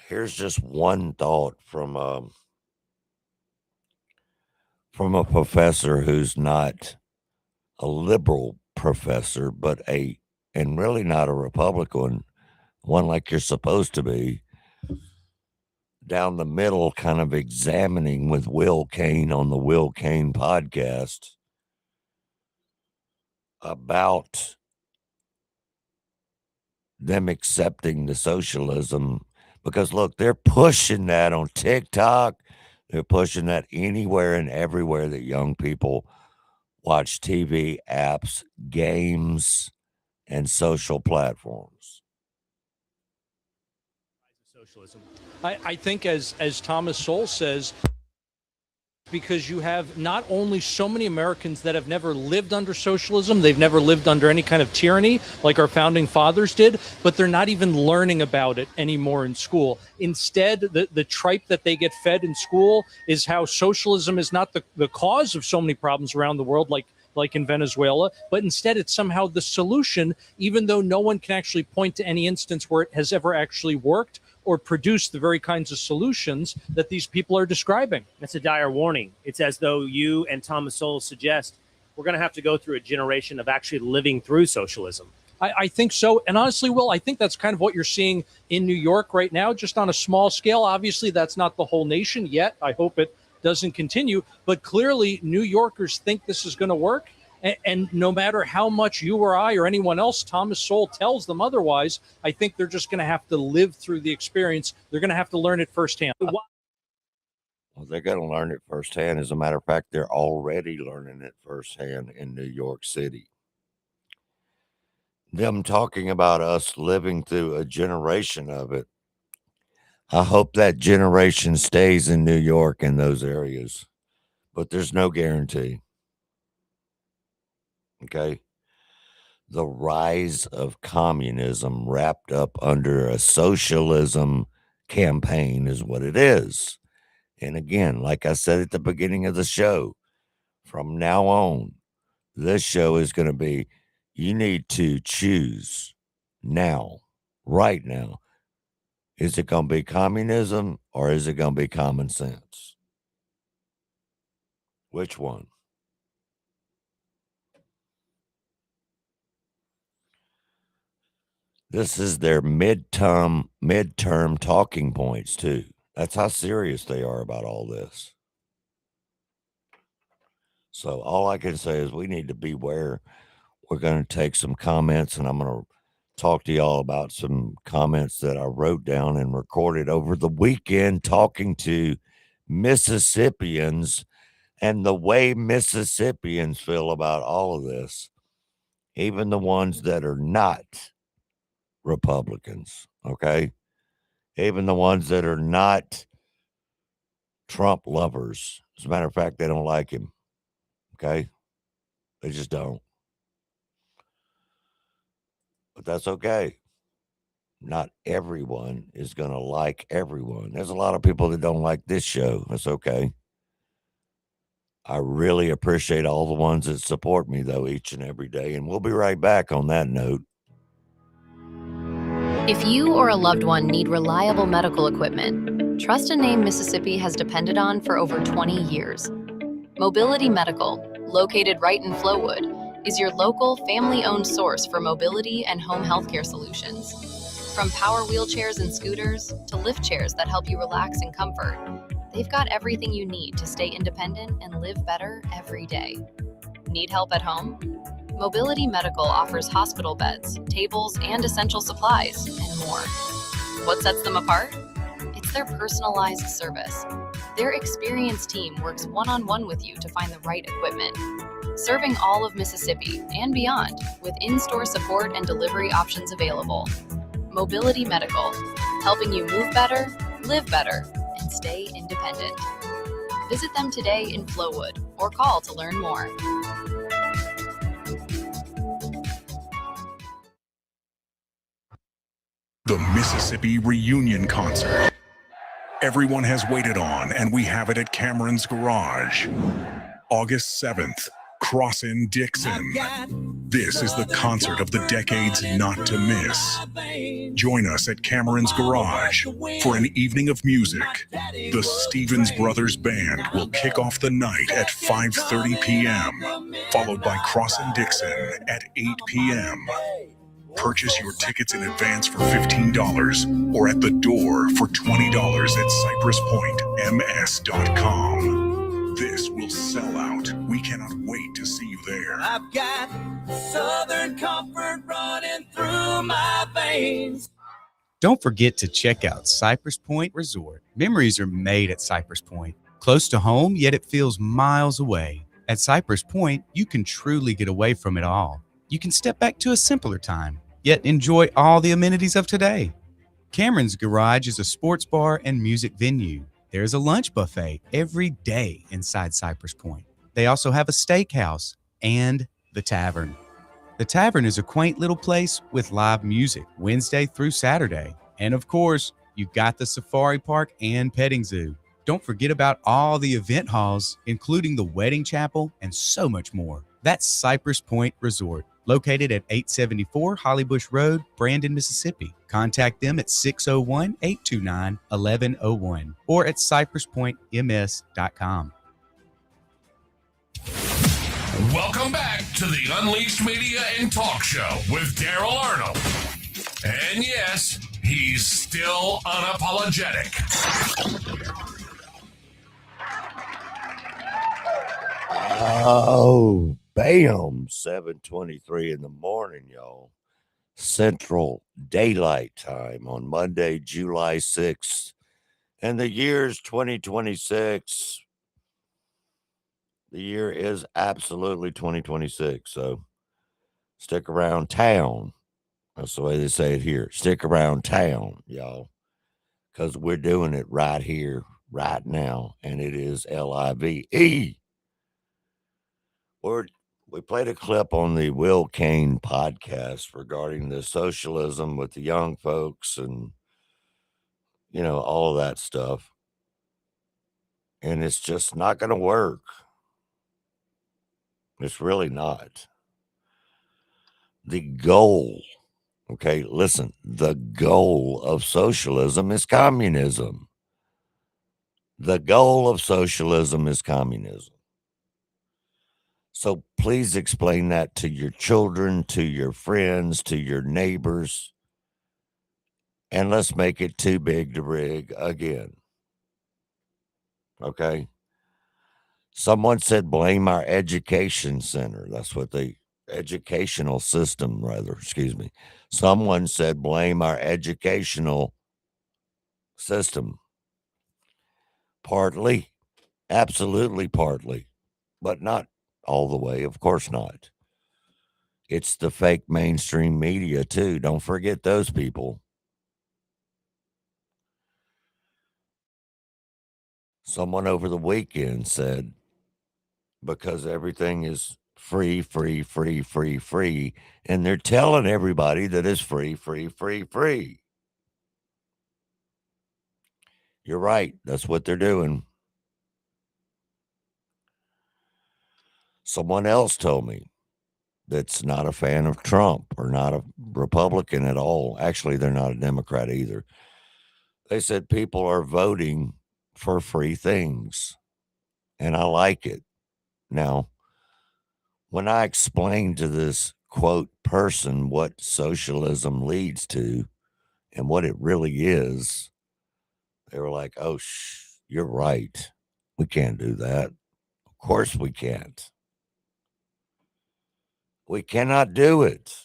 Here's just one thought from a professor who's not a liberal professor, but and really not a Republican, one like you're supposed to be, down the middle, kind of examining with Will Kane on the Will Kane podcast about them accepting the socialism. Because look, they're pushing that on TikTok. They're pushing that anywhere and everywhere that young people watch TV, apps, games, and social platforms. Socialism. I think, as Thomas Sowell says, because you have not only so many Americans that have never lived under socialism, they've never lived under any kind of tyranny like our founding fathers did, but they're not even learning about it anymore in school. Instead, the tripe that they get fed in school is how socialism is not the cause of so many problems around the world, like in Venezuela, but instead it's somehow the solution, even though no one can actually point to any instance where it has ever actually worked or produce the very kinds of solutions that these people are describing. That's a dire warning. It's as though you and Thomas Sowell suggest we're going to have to go through a generation of actually living through socialism. I think so. And honestly, Will, I think that's kind of what you're seeing in New York right now, just on a small scale. Obviously, that's not the whole nation yet. I hope it doesn't continue. But clearly, New Yorkers think this is going to work. And no matter how much you or I or anyone else, Thomas Sowell, tells them otherwise, I think they're just going to have to live through the experience. They're going to have to learn it firsthand. Well, they're going to learn it firsthand. As a matter of fact, they're already learning it firsthand in New York City. Them talking about us living through a generation of it. I hope that generation stays in New York in those areas, but there's no guarantee. Okay. The rise of communism wrapped up under a socialism campaign is what it is. And again, like I said at the beginning of the show, from now on, this show is going to be, you need to choose now, right now. Is it going to be communism or is it going to be common sense? Which one? This is their midterm talking points, too. That's how serious they are about all this. So all I can say is we need to beware. We're going to take some comments, and I'm going to talk to y'all about some comments that I wrote down and recorded over the weekend, talking to Mississippians and the way Mississippians feel about all of this, even the ones that are not Republicans, okay? Even the ones that are not Trump lovers. As a matter of fact, they don't like him, okay? They just don't. But that's okay. Not everyone is going to like everyone. There's a lot of people that don't like this show. That's okay. I really appreciate all the ones that support me, though, each and every day. And we'll be right back on that note. If you or a loved one need reliable medical equipment, trust a name Mississippi has depended on for over 20 years. Mobility Medical, located right in Flowood, is your local family-owned source for mobility and home healthcare solutions. From power wheelchairs and scooters to lift chairs that help you relax in comfort, they've got everything you need to stay independent and live better every day. Need help at home? Mobility Medical offers hospital beds, tables, and essential supplies, and more. What sets them apart? It's It's their personalized service. Their experienced team works one-on-one with you to find the right equipment. Serving all of Mississippi and beyond with in-store support and delivery options available. Mobility Medical, helping you move better, live better, and stay independent. Visit them today in Flowood or call to learn more. The Mississippi Reunion Concert. Everyone has waited on, and we have it at Cameron's Garage. August 7th, Crossin' Dixon. This is the concert of the decades not to miss. Join us at Cameron's Garage for an evening of music. The Stevens Brothers Band will kick off the night at 5:30 p.m., followed by Crossin' Dixon at 8 p.m. Purchase your tickets in advance for $15 or at the door for $20 at cypresspointms.com. This will sell out. We cannot wait to see you there. I've got Southern comfort running through my veins. Don't forget to check out Cypress Point Resort. Memories are made at Cypress Point. Close to home, yet it feels miles away. At Cypress Point, you can truly get away from it all. You can step back to a simpler time, yet enjoy all the amenities of today. Cameron's Garage is a sports bar and music venue. There's a lunch buffet every day inside Cypress Point. They also have a steakhouse and the tavern. The tavern is a quaint little place with live music Wednesday through Saturday. And of course, you've got the safari park and petting zoo. Don't forget about all the event halls, including the wedding chapel and so much more. That's Cypress Point Resort, located at 874 Hollybush Road, Brandon, Mississippi. Contact them at 601-829-1101 or at cypresspointms.com. Welcome back to the Unleashed Media and Talk Show with Daryl Arnold. And yes, he's still unapologetic. Oh, bam, 7:23 in the morning, y'all. Central Daylight Time on Monday, July 6th. And the year's 2026. The year is absolutely 2026. So stick around town. That's the way they say it here. Stick around town, y'all. Because we're doing it right here, right now. And it is LIVE. We played a clip on the Will Kane podcast regarding the socialism with the young folks and, all of that stuff. And it's just not going to work. It's really not. The goal, okay, listen, the goal of socialism is communism. The goal of socialism is communism. So please explain that to your children, to your friends, to your neighbors, and let's make it too big to rig again. Okay? Someone said blame our education center. That's what educational system, rather, excuse me. Someone said blame our educational system. Partly, absolutely partly, but not all the way. Of course not. It's the fake mainstream media, too. Don't forget those people. Someone over the weekend said, because everything is free, free, free, free, free, and they're telling everybody that it's free, free, free, free. You're right. That's what they're doing. Someone else told me that's not a fan of Trump or not a Republican at all. Actually, they're not a Democrat either. They said people are voting for free things, and I like it. Now, when I explained to this, quote, person what socialism leads to and what it really is, they were like, oh, you're right. We can't do that. Of course we can't. We cannot do it.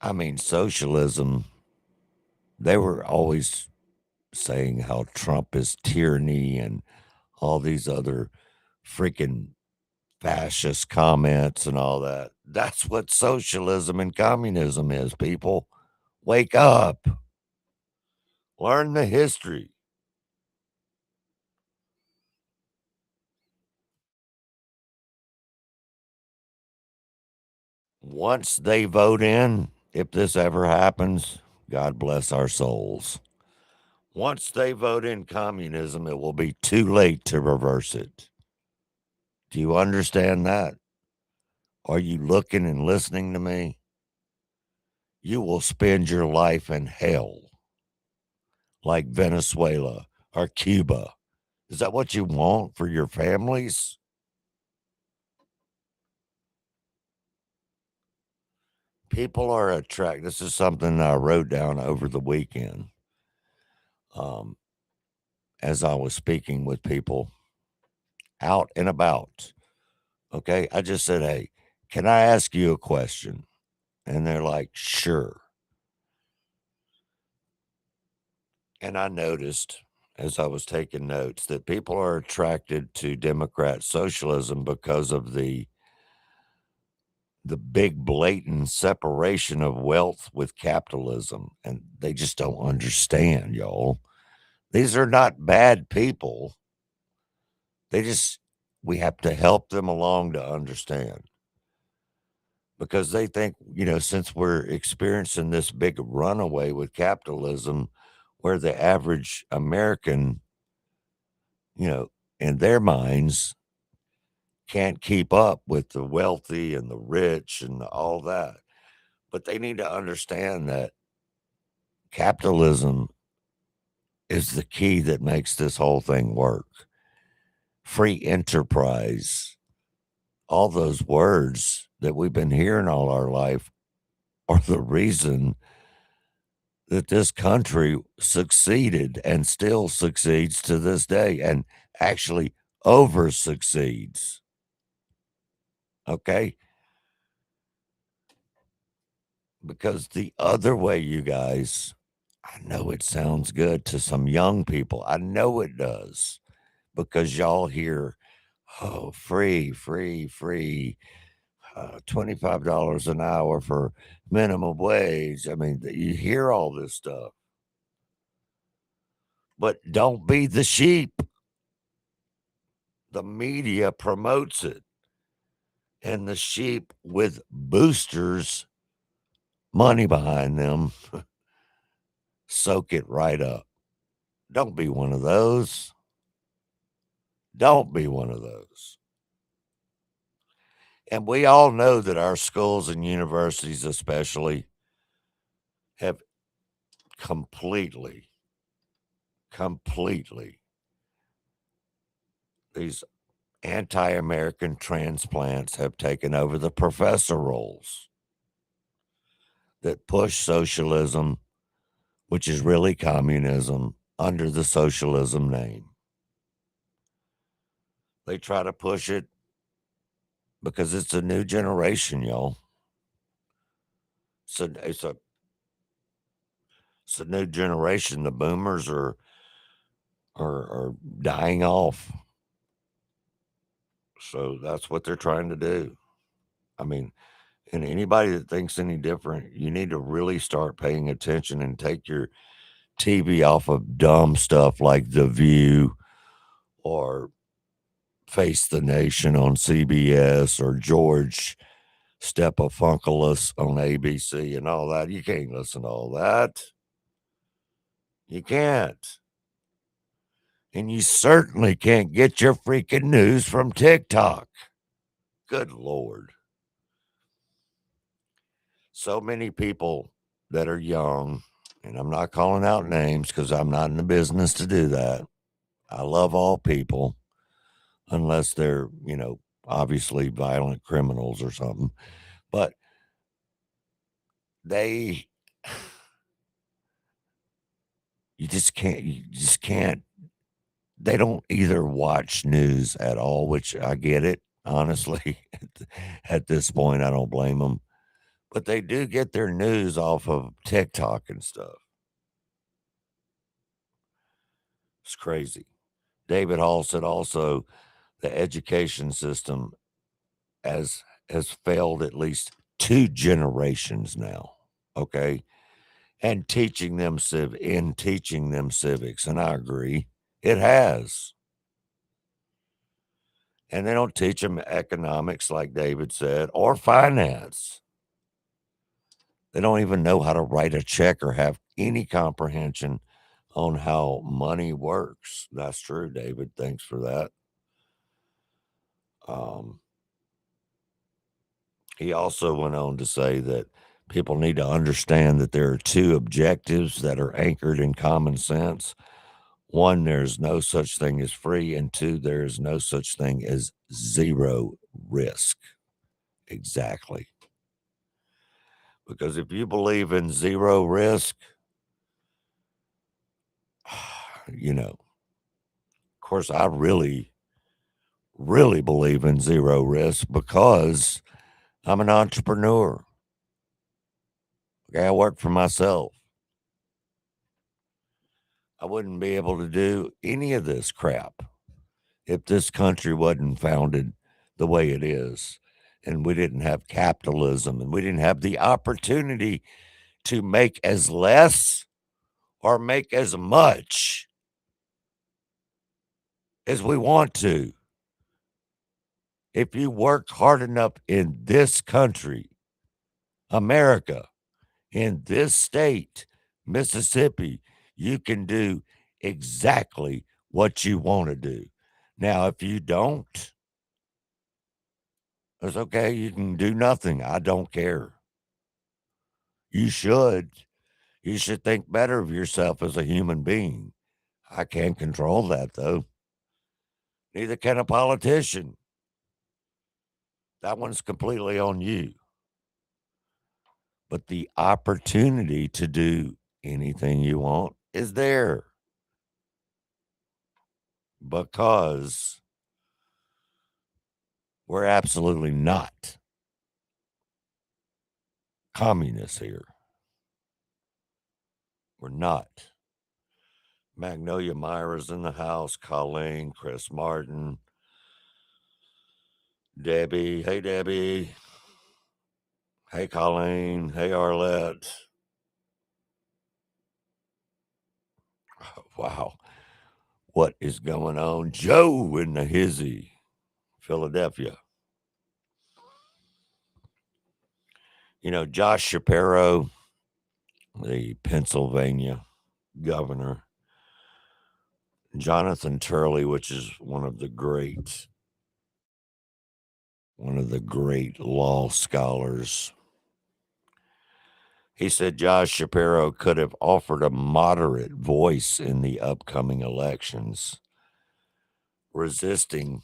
I mean, socialism, they were always saying how Trump is tyranny and all these other freaking fascist comments and all that. That's what socialism and communism is, people. Wake up. Learn the history. Once they vote in, if this ever happens, God bless our souls. Once they vote in communism, it will be too late to reverse it. Do you understand that? Are you looking and listening to me? You will spend your life in hell like Venezuela or Cuba. Is that what you want for your families? People are attracted. This is something I wrote down over the weekend as I was speaking with people out and about. Okay. I just said, hey, can I ask you a question? And they're like, sure. And I noticed as I was taking notes that people are attracted to Democrat socialism because of the big blatant separation of wealth with capitalism. And they just don't understand, y'all. These are not bad people. We have to help them along to understand because they think, since we're experiencing this big runaway with capitalism where the average American, in their minds can't keep up with the wealthy and the rich and all that. But they need to understand that capitalism is the key that makes this whole thing work. Free enterprise, all those words that we've been hearing all our life are the reason that this country succeeded and still succeeds to this day and actually over succeeds. Okay? Because the other way, you guys, I know it sounds good to some young people. I know it does because y'all hear, oh, free, $25 an hour for minimum wage. I mean, you hear all this stuff, but don't be the sheep. The media promotes it, and the sheep with boosters, money behind them, soak it right up. Don't be one of those. Don't be one of those. And we all know that our schools and universities, especially, have completely, these anti American transplants have taken over the professor roles that push socialism, which is really communism, under the socialism name. They try to push it because it's a new generation, y'all. It's a new generation. The boomers are dying off. So that's what they're trying to do. I mean, and anybody that thinks any different, you need to really start paying attention and take your TV off of dumb stuff like The View or Face the Nation on CBS or George Stephanopoulos on ABC and all that. You can't listen to all that. You can't. And you certainly can't get your freaking news from TikTok. Good Lord. So many people that are young, and I'm not calling out names because I'm not in the business to do that. I love all people, unless they're, obviously violent criminals or something. But you just can't, they don't either watch news at all, which I get it, honestly. At this point, I don't blame them. But they do get their news off of TikTok and stuff. It's crazy. David Hall said also the education system has failed at least 2 generations now. Okay. And teaching them civics. And I agree. It has. And they don't teach them economics, like David said, or finance. They don't even know how to write a check or have any comprehension on how money works. That's true, David. Thanks for that. He also went on to say that people need to understand that there are 2 objectives that are anchored in common sense. 1, there's no such thing as free, and 2, there is no such thing as zero risk. Exactly. Because if you believe in zero risk, of course, I really, really believe in zero risk because I'm an entrepreneur. Okay, I work for myself. I wouldn't be able to do any of this crap if this country wasn't founded the way it is, and we didn't have capitalism, and we didn't have the opportunity to make as less or make as much as we want to. If you work hard enough in this country, America, in this state, Mississippi, you can do exactly what you want to do. Now, if you don't, it's okay. You can do nothing. I don't care. You should. You should think better of yourself as a human being. I can't control that, though. Neither can a politician. That one's completely on you. But the opportunity to do anything you want is there. Because we're absolutely not communists here. We're not. Magnolia Myra's in the house. Colleen, Chris Martin, Debbie. Hey, Debbie. Hey, Colleen. Hey, Arlette. Wow. What is going on? Joe in the hizzy, Philadelphia. Josh Shapiro, the Pennsylvania governor, Jonathan Turley, which is one of the great law scholars. He said Josh Shapiro could have offered a moderate voice in the upcoming elections, resisting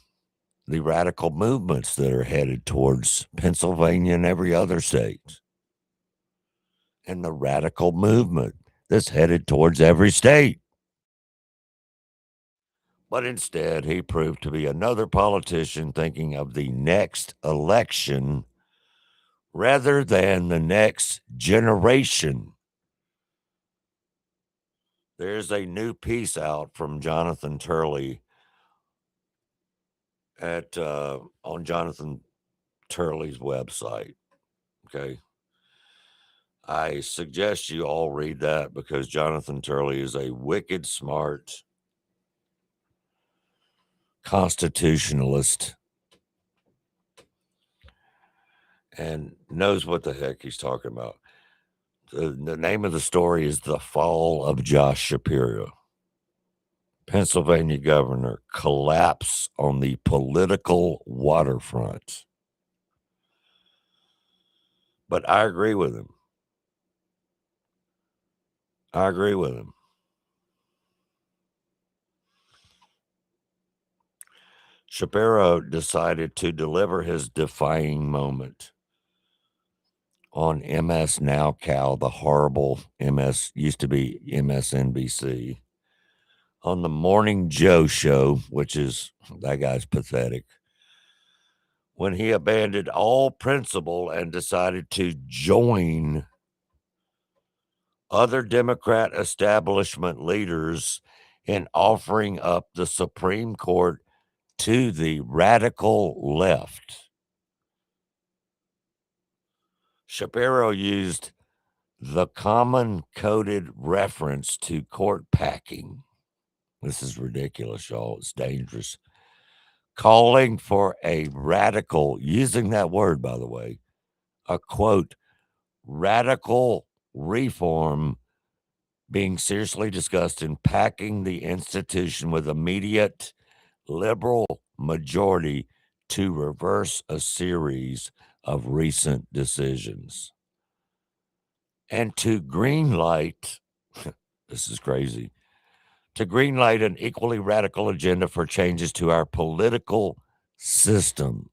the radical movements that are headed towards Pennsylvania and every other state, and the radical movement that's headed towards every state. But instead, he proved to be another politician thinking of the next election rather than the next generation. There's a new piece out from Jonathan Turley on Jonathan Turley's website. Okay. I suggest you all read that because Jonathan Turley is a wicked smart constitutionalist and knows what the heck he's talking about. The name of the story is The Fall of Josh Shapiro. Pennsylvania governor collapse on the political waterfront. But I agree with him. Shapiro decided to deliver his defying moment on MS Now Cal, the horrible used to be MSNBC, on the Morning Joe show, which is, that guy's pathetic, when he abandoned all principle and decided to join other Democrat establishment leaders in offering up the Supreme Court to the radical left. Shapiro used the common coded reference to court packing. This is ridiculous, y'all. It's dangerous. Calling for a radical, using that word, by the way, a quote, radical reform being seriously discussed in packing the institution with immediate liberal majority to reverse a series of recent decisions. And to greenlight, this is crazy, to greenlight an equally radical agenda for changes to our political system.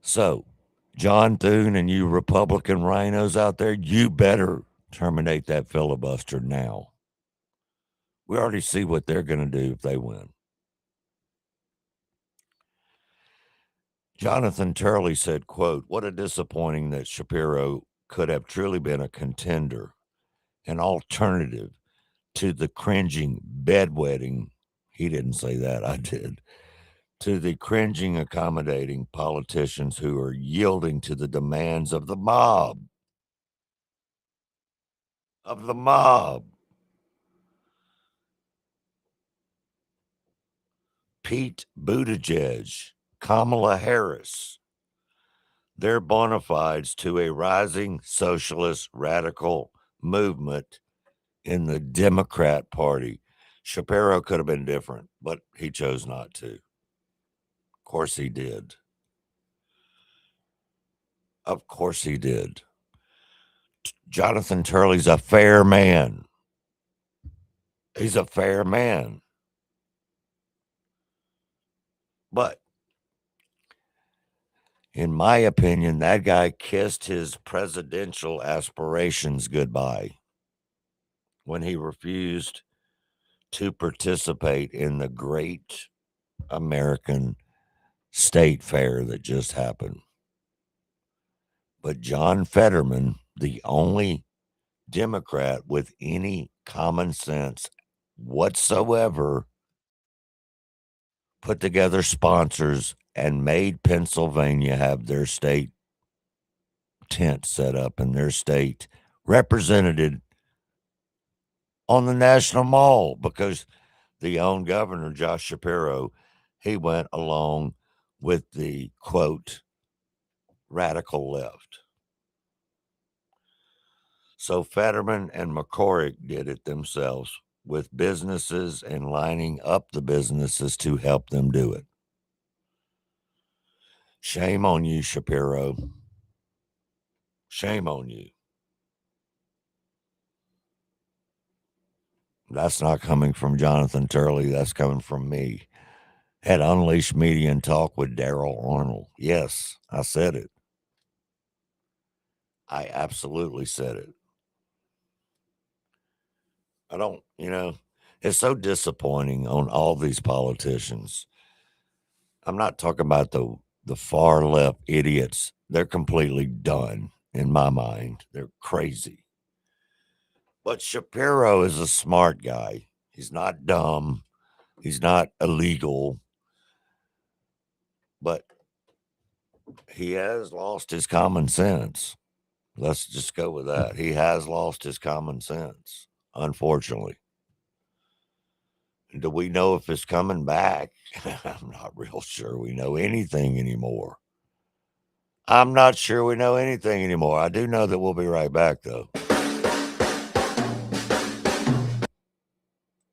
So, John Thune and you Republican rhinos out there, you better terminate that filibuster now. We already see what they're going to do if they win. Jonathan Turley said, quote, "What a disappointing that Shapiro could have truly been a contender, an alternative to the cringing bedwetting." He didn't say that, I did. To the cringing, accommodating politicians who are yielding to the demands of the mob. Of the mob. Pete Buttigieg, Kamala Harris, they're bona fides to a rising socialist radical movement in the Democrat Party. Shapiro could have been different, but he chose not to. Of course he did. Of course he did. Jonathan Turley's a fair man. He's a fair man. But in my opinion, that guy kissed his presidential aspirations goodbye when he refused to participate in the great American state fair that just happened. But John Fetterman, the only Democrat with any common sense whatsoever, put together sponsors and made Pennsylvania have their state tent set up in their state represented on the National Mall, because the own governor, Josh Shapiro, he went along with the, quote, radical left. So Fetterman and McCormick did it themselves with businesses and lining up the businesses to help them do it. Shame on you, Shapiro. Shame on you. That's not coming from Jonathan Turley. That's coming from me. Had Unleashed Media and Talk with Daryl Arnold. Yes, I said it. I absolutely said it. I don't, it's so disappointing on all these politicians. I'm not talking about the far left idiots. They're completely done in my mind. They're crazy. But Shapiro is a smart guy. He's not dumb. He's not illegal. But he has lost his common sense. Let's just go with that. He has lost his common sense, unfortunately. Do we know if it's coming back? I'm not real sure we know anything anymore. I'm not sure we know anything anymore. I do know that we'll be right back, though.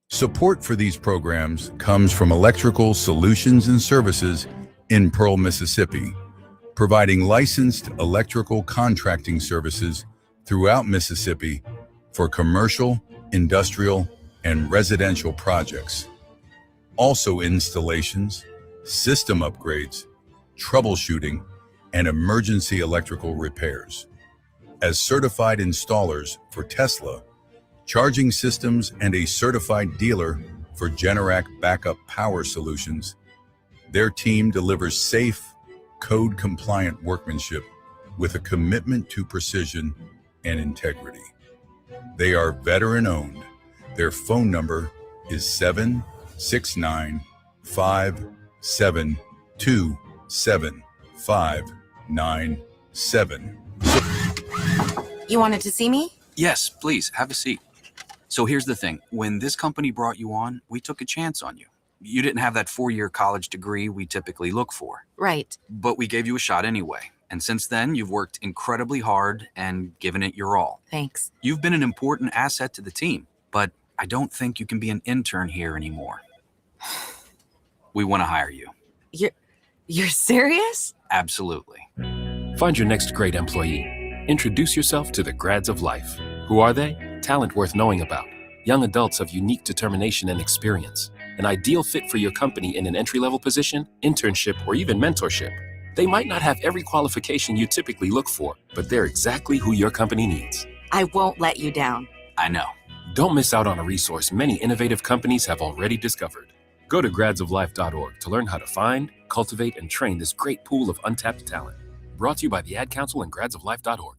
Support for these programs comes from Electrical Solutions and Services in Pearl, Mississippi, providing licensed electrical contracting services throughout Mississippi for commercial, industrial, and residential projects. Also installations, system upgrades, troubleshooting, and emergency electrical repairs. As certified installers for Tesla, charging systems, and a certified dealer for Generac backup power solutions, Their team delivers safe, code-compliant workmanship with a commitment to precision and integrity. They are veteran-owned. Their phone number is 769-572-7597. You wanted to see me? Yes, please, have a seat. So here's the thing. When this company brought you on, we took a chance on you. You didn't have that 4-year college degree we typically look for. Right. But we gave you a shot anyway. And since then, you've worked incredibly hard and given it your all. Thanks. You've been an important asset to the team, but I don't think you can be an intern here anymore. We want to hire you. You're serious? Absolutely. Find your next great employee. Introduce yourself to the grads of life. Who are they? Talent worth knowing about. Young adults of unique determination and experience. An ideal fit for your company in an entry-level position, internship, or even mentorship. They might not have every qualification you typically look for, but they're exactly who your company needs. I won't let you down. I know. Don't miss out on a resource many innovative companies have already discovered. Go to gradsoflife.org to learn how to find, cultivate, and train this great pool of untapped talent. Brought to you by the Ad Council and gradsoflife.org.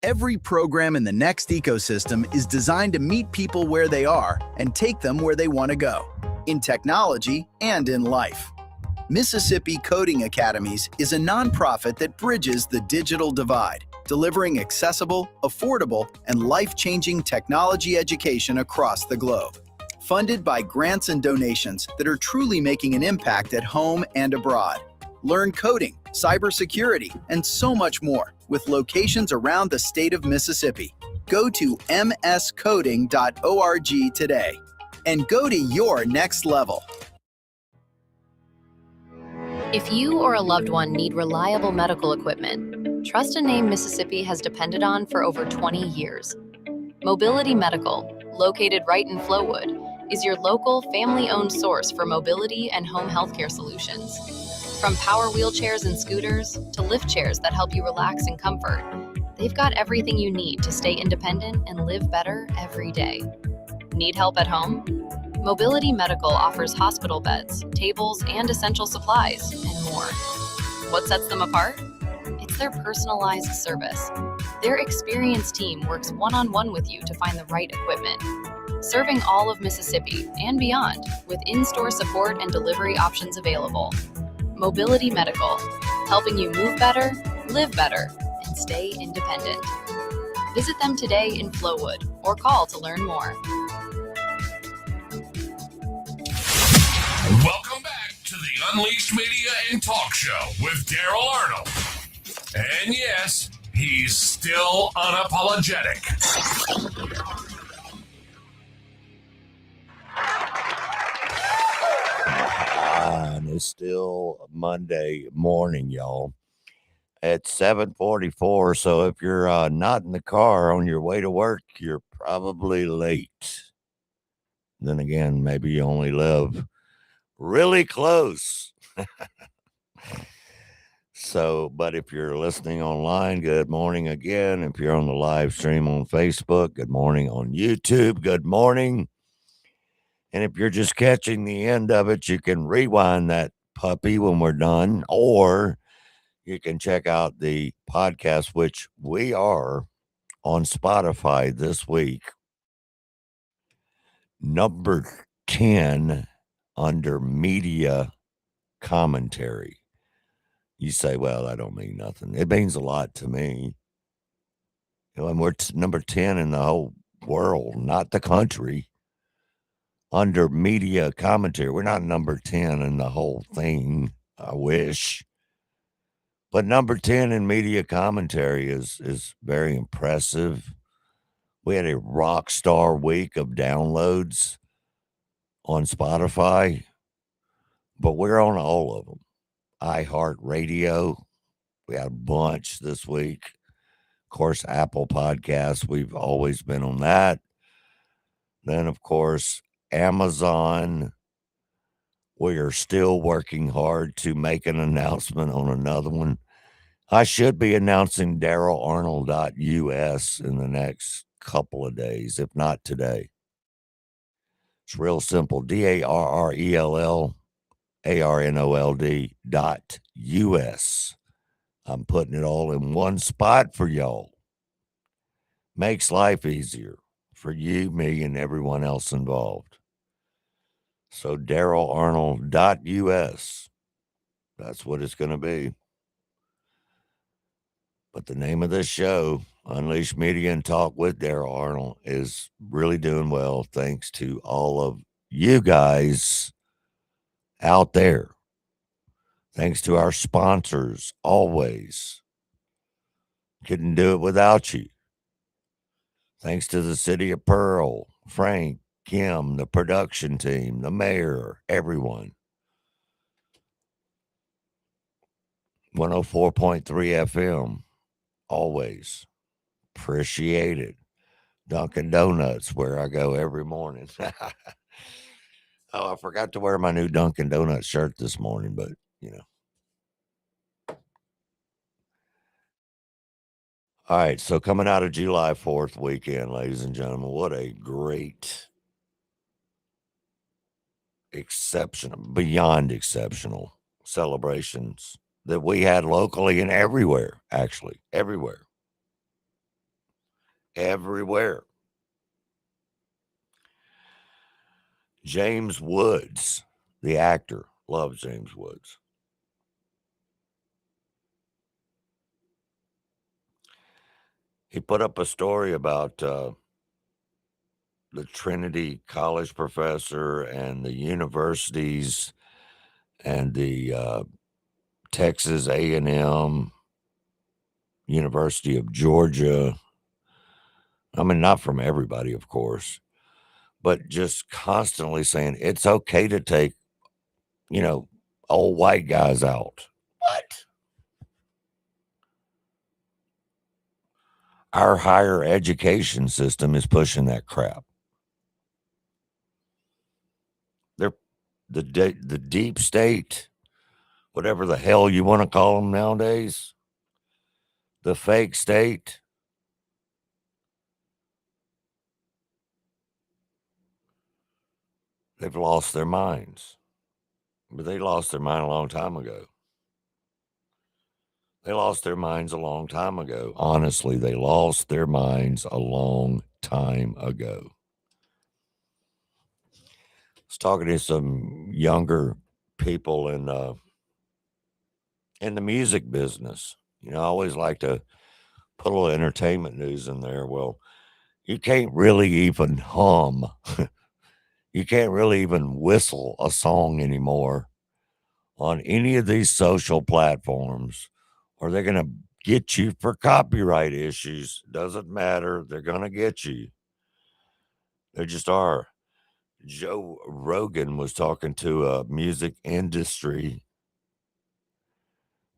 Every program in the Next ecosystem is designed to meet people where they are and take them where they want to go, in technology and in life. Mississippi Coding Academies is a nonprofit that bridges the digital divide, delivering accessible, affordable, and life-changing technology education across the globe. Funded by grants and donations that are truly making an impact at home and abroad. Learn coding, cybersecurity, and so much more with locations around the state of Mississippi. Go to mscoding.org today and go to your next level. If you or a loved one need reliable medical equipment, trust a name Mississippi has depended on for over 20 years. Mobility Medical, located right in Flowood, is your local family-owned source for mobility and home healthcare solutions. From power wheelchairs and scooters to lift chairs that help you relax in comfort, they've got everything you need to stay independent and live better every day. Need help at home? Mobility Medical offers hospital beds, tables, and essential supplies, and more. What sets them apart? It's their personalized service. Their experienced team works one-on-one with you to find the right equipment. Serving all of Mississippi and beyond with in-store support and delivery options available. Mobility Medical, helping you move better, live better, and stay independent. Visit them today in Flowood or call to learn more. Welcome back to the Unleashed Media and Talk Show with Daryl Arnold. And yes, he's still unapologetic. And it's still Monday morning, y'all. It's 7:44, so if you're not in the car on your way to work, you're probably late. Then again, maybe you only live really close. So, but if you're listening online, good morning again. If you're on the live stream on Facebook, good morning on YouTube, good morning. And if you're just catching the end of it, you can rewind that puppy when we're done, or you can check out the podcast, which we are on Spotify this week. Number 10 under media commentary. You say, well, that don't mean nothing. It means a lot to me. And we're number 10 in the whole world, not the country. Under media commentary, we're not number 10 in the whole thing. I wish. But number 10 in media commentary is very impressive. We had a rock star week of downloads on Spotify, but we're on all of them. iHeartRadio, we had a bunch this week. Of course, Apple Podcasts, we've always been on that. Then, of course, Amazon. We are still working hard to make an announcement on another one. I should be announcing DarylArnold.us in the next couple of days, if not today. It's real simple. DARRELL ARNOLD.US. I'm putting it all in one spot for y'all. Makes life easier for you, me, and everyone else involved. So DarylArnold.us. That's what it's going to be. But the name of this show, Unleash Media and Talk with Daryl Arnold, is really doing well thanks to all of you guys out there. Thanks to our sponsors, always. Couldn't do it without you. Thanks to the City of Pearl, Frank, Kim, the production team, the mayor, everyone. 104.3 FM, always. Appreciate it. Dunkin' Donuts, where I go every morning. Oh, I forgot to wear my new Dunkin' Donuts shirt this morning, but, you know. All right, so coming out of July 4th weekend, ladies and gentlemen, what a great, exceptional, beyond exceptional celebrations that we had locally and everywhere, actually, everywhere. Everywhere. James Woods, the actor, loves James Woods. He put up a story about the Trinity College professor and the universities and the Texas A&M, University of Georgia. I mean, not from everybody, of course, but just constantly saying it's okay to take, old white guys out. What? Our higher education system is pushing that crap. They're the deep state, whatever the hell you want to call them nowadays, the fake state. They've lost their minds. But they lost their mind a long time ago. They lost their minds a long time ago. Honestly, they lost their minds a long time ago. I was talking to some younger people in the music business. I always like to put a little entertainment news in there. Well, you can't really even hum. You can't really even whistle a song anymore on any of these social platforms, or they're going to get you for copyright issues. Doesn't matter. They're going to get you. They just are. Joe Rogan was talking to a music industry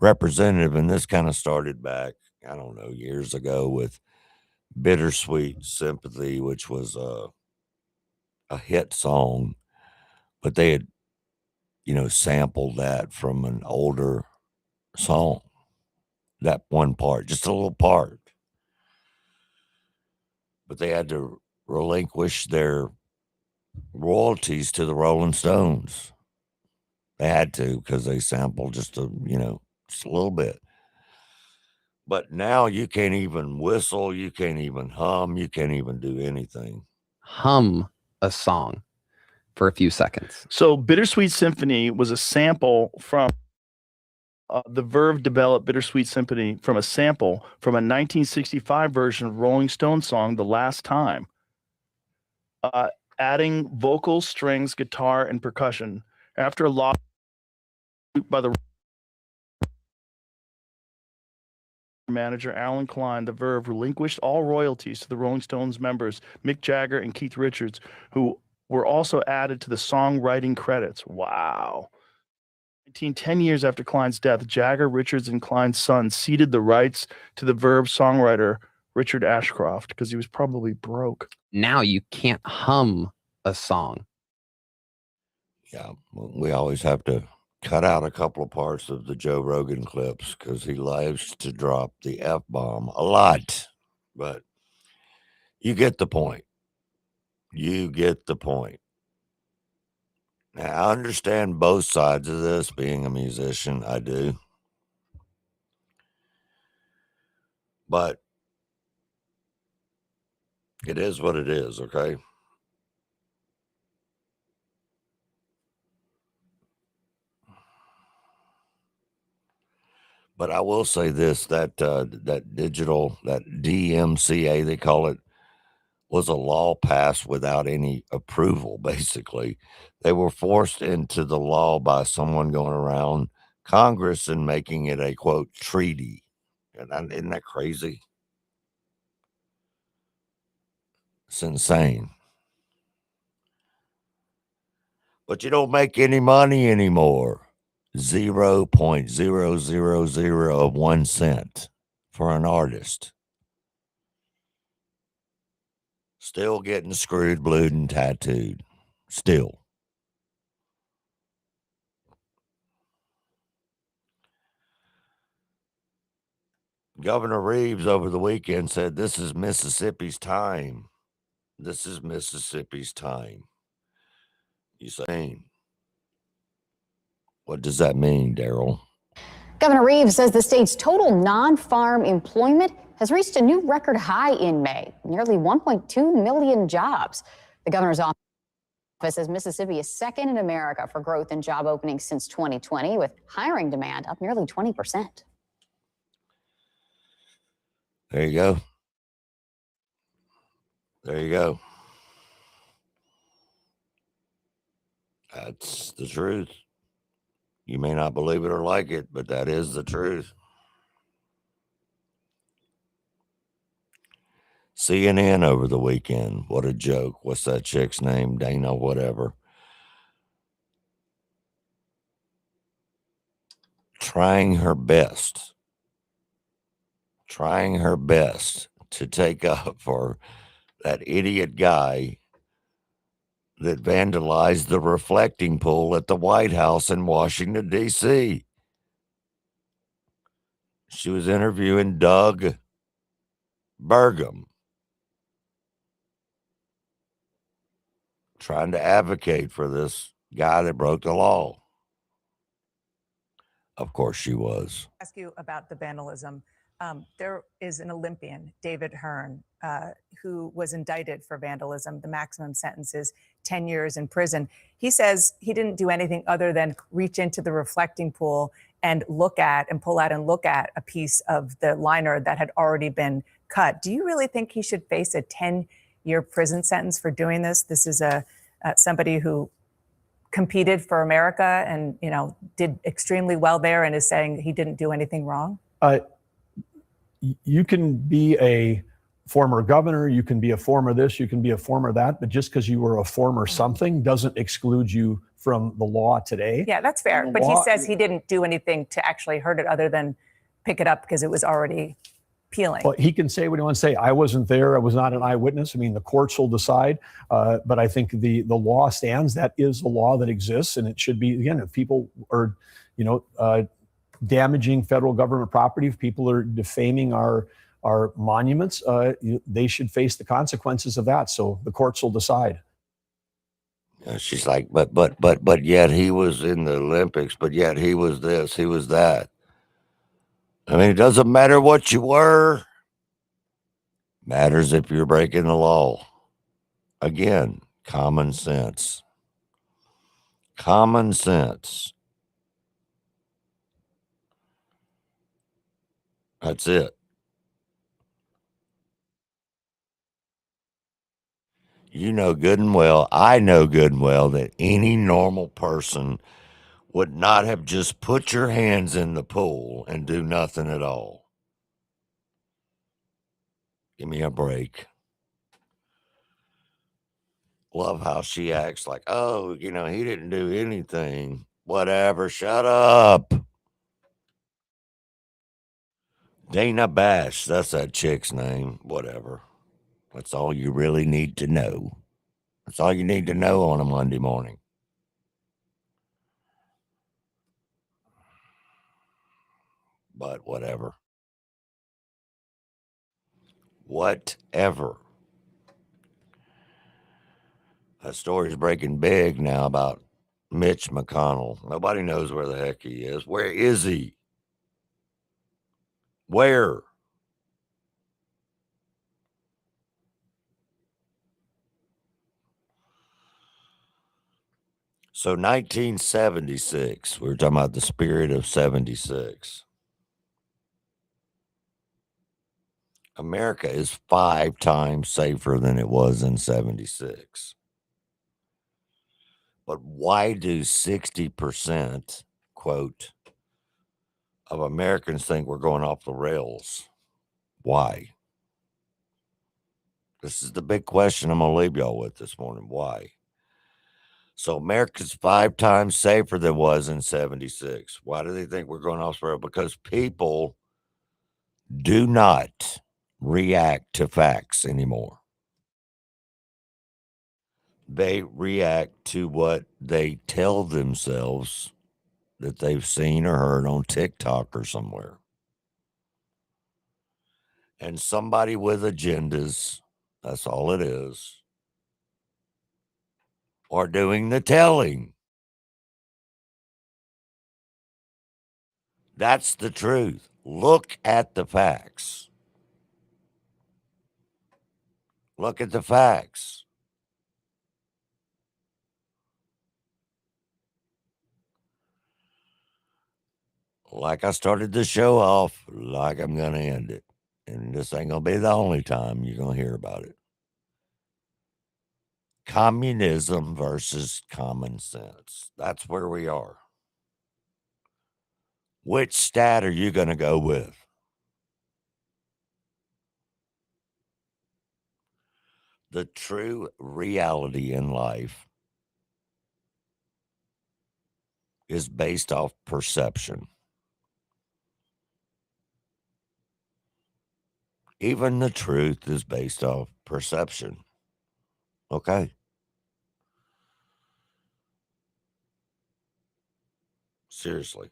representative, and this kind of started back, I don't know, years ago with Bittersweet Sympathy, which was a hit song, but they had, sampled that from an older song. That one part, just a little part. But they had to relinquish their royalties to the Rolling Stones. They had to because they sampled just a little bit. But now you can't even whistle, you can't even hum, you can't even do anything. Hum a song for a few seconds. So Bittersweet Symphony was a sample from the Verve developed Bittersweet Symphony from a sample from a 1965 version of Rolling Stone song, The Last Time, adding vocals, strings, guitar, and percussion. After a lawsuit by the manager Alan Klein, the Verve relinquished all royalties to the Rolling Stones members Mick Jagger and Keith Richards, who were also added to the songwriting credits. Wow. 10 years after Klein's death, Jagger, Richards, and Klein's son ceded the rights to the Verve songwriter Richard Ashcroft because he was probably broke. Now you can't hum a song. Yeah, we always have to cut out a couple of parts of the Joe Rogan clips because he likes to drop the F-bomb a lot. But you get the point. You get the point. Now, I understand both sides of this, being a musician. I do. But it is what it is, okay? But I will say this, that digital, that DMCA, they call it, was a law passed without any approval, basically. They were forced into the law by someone going around Congress and making it a, quote, treaty. Isn't that crazy? It's insane. But you don't make any money anymore. 0.000 of 1 cent for an artist. Still getting screwed, blued, and tattooed. Still. Governor Reeves over the weekend said, "This is Mississippi's time. This is Mississippi's time." You saying? What does that mean, Daryl? Governor Reeves says the state's total non-farm employment has reached a new record high in May, nearly 1.2 million jobs. The governor's office says Mississippi is second in America for growth in job openings since 2020, with hiring demand up nearly 20%. There you go. There you go. That's the truth. You may not believe it or like it, but that is the truth. CNN over the weekend. What a joke. What's that chick's name? Dana, whatever. Trying her best to take up for that idiot guy that vandalized the reflecting pool at the White House in Washington, D.C. She was interviewing Doug Burgum, trying to advocate for this guy that broke the law. Of course she was. Ask you about the vandalism. There is an Olympian, David Hearn, who was indicted for vandalism. The maximum sentence is 10 years in prison. He says he didn't do anything other than reach into the reflecting pool and pull out and look at a piece of the liner that had already been cut. Do you really think he should face a 10-year prison sentence for doing this? This is somebody who competed for America and, did extremely well there and is saying he didn't do anything wrong? You can be a former governor, you can be a former this, you can be a former that, but just because you were a former something doesn't exclude you from the law today. Yeah, that's fair. But he says he didn't do anything to actually hurt it other than pick it up because it was already peeling. Well, he can say what he wants to say. I wasn't there. I was not an eyewitness. I mean, the courts will decide. But I think the law stands. That is the law that exists. And it should be, again, if people are, damaging federal government property, if people are defaming our monuments, they should face the consequences of that. So the courts will decide. She's like, but yet he was in the Olympics, but yet he was this, he was that. I mean, it doesn't matter what you were. Matters if you're breaking the law. Again, common sense. Common sense. That's it. You know good and well, I know good and well that any normal person would not have just put your hands in the pool and do nothing at all. Give me a break. Love how she acts like, oh, he didn't do anything. Whatever, shut up. Dana Bash, that's that chick's name. Whatever. That's all you really need to know. That's all you need to know on a Monday morning. But whatever. Whatever. That story's breaking big now about Mitch McConnell. Nobody knows where the heck he is. Where is he? Where? So 1976, we were talking about the spirit of 76. America is 5 times safer than it was in 76. But why do 60%, quote, of Americans think we're going off the rails? Why? This is the big question I'm going to leave y'all with this morning. Why? So America's 5 times safer than it was in 76. Why do they think we're going off the rails? Because people do not react to facts anymore. They react to what they tell themselves that they've seen or heard on TikTok or somewhere. And somebody with agendas, that's all it is, are doing the telling. That's the truth. Look at the facts. Look at the facts. Like I started the show off, like I'm going to end it. And this ain't going to be the only time you're going to hear about it. Communism versus common sense. That's where we are. Which stat are you going to go with? The true reality in life is based off perception. Even the truth is based off perception. Okay? Seriously.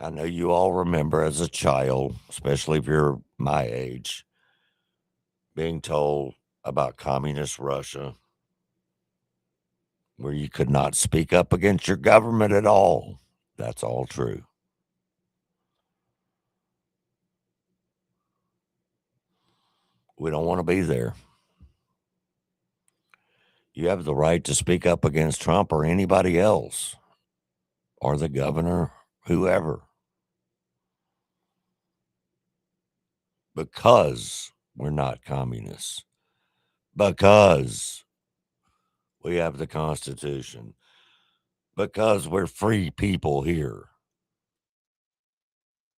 I know you all remember as a child, especially if you're my age, being told about communist Russia, where you could not speak up against your government at all. That's all true. We don't want to be there. You have the right to speak up against Trump or anybody else, or the governor, whoever, because we're not communists, because we have the Constitution, because we're free people here.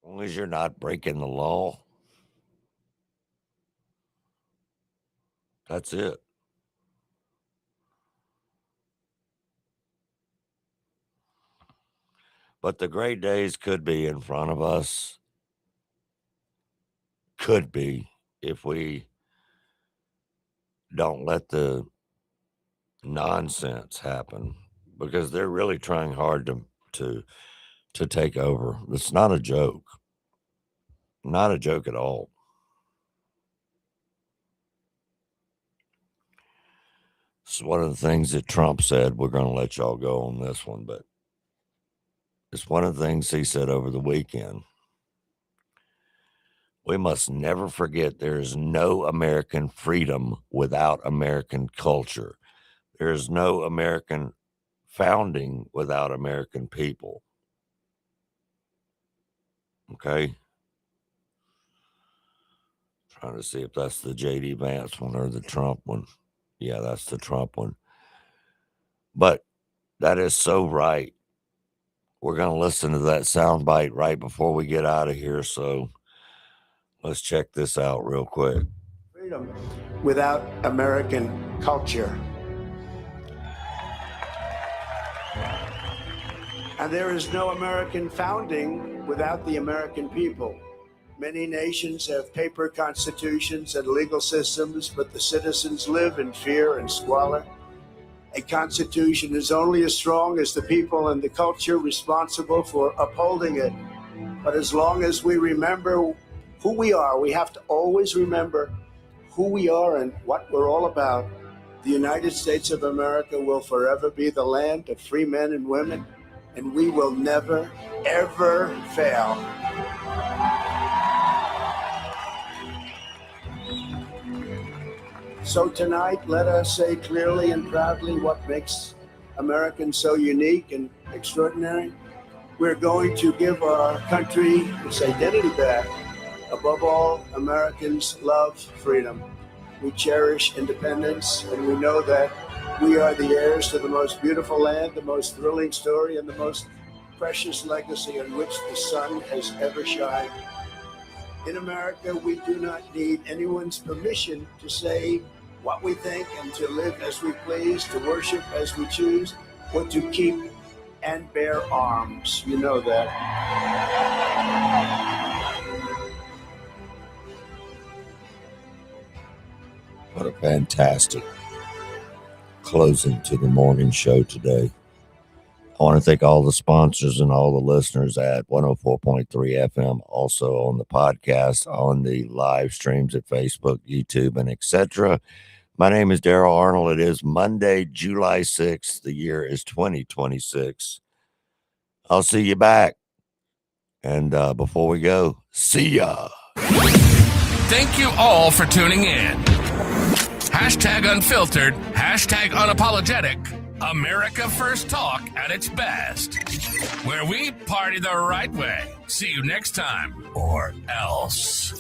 As long as you're not breaking the law, that's it. But the great days could be in front of us. Could be, if we don't let the nonsense happen, because they're really trying hard to take over. It's not a joke. Not a joke at all. It's one of the things that Trump said. We're going to let y'all go on this one, but it's one of the things he said over the weekend. We must never forget there is no American freedom without American culture. There is no American founding without American people. Okay? Trying to see if that's the J.D. Vance one or the Trump one. Yeah, that's the Trump one. But that is so right. We're going to listen to that soundbite right before we get out of here. So let's check this out real quick. Freedom without American culture. And there is no American founding without the American people. Many nations have paper constitutions and legal systems, but the citizens live in fear and squalor. A constitution is only as strong as the people and the culture responsible for upholding it. But as long as we remember who we are, we have to always remember who we are and what we're all about. The United States of America will forever be the land of free men and women, and we will never, ever fail. So tonight, let us say clearly and proudly what makes Americans so unique and extraordinary. We're going to give our country its identity back. Above all, Americans love freedom. We cherish independence, and we know that we are the heirs to the most beautiful land, the most thrilling story, and the most precious legacy on which the sun has ever shined. In America, we do not need anyone's permission to say what we think and to live as we please, to worship as we choose, or to keep and bear arms. You know that. What a fantastic closing to the morning show today. I want to thank all the sponsors and all the listeners at 104.3 FM, also on the podcast, on the live streams at Facebook, YouTube, and etc. My name is Daryl Arnold. It is Monday, July 6th. The year is 2026. I'll see you back. And before we go, see ya. Thank you all for tuning in. Hashtag unfiltered, hashtag unapologetic, America First Talk at its best, where we party the right way. See you next time, or else.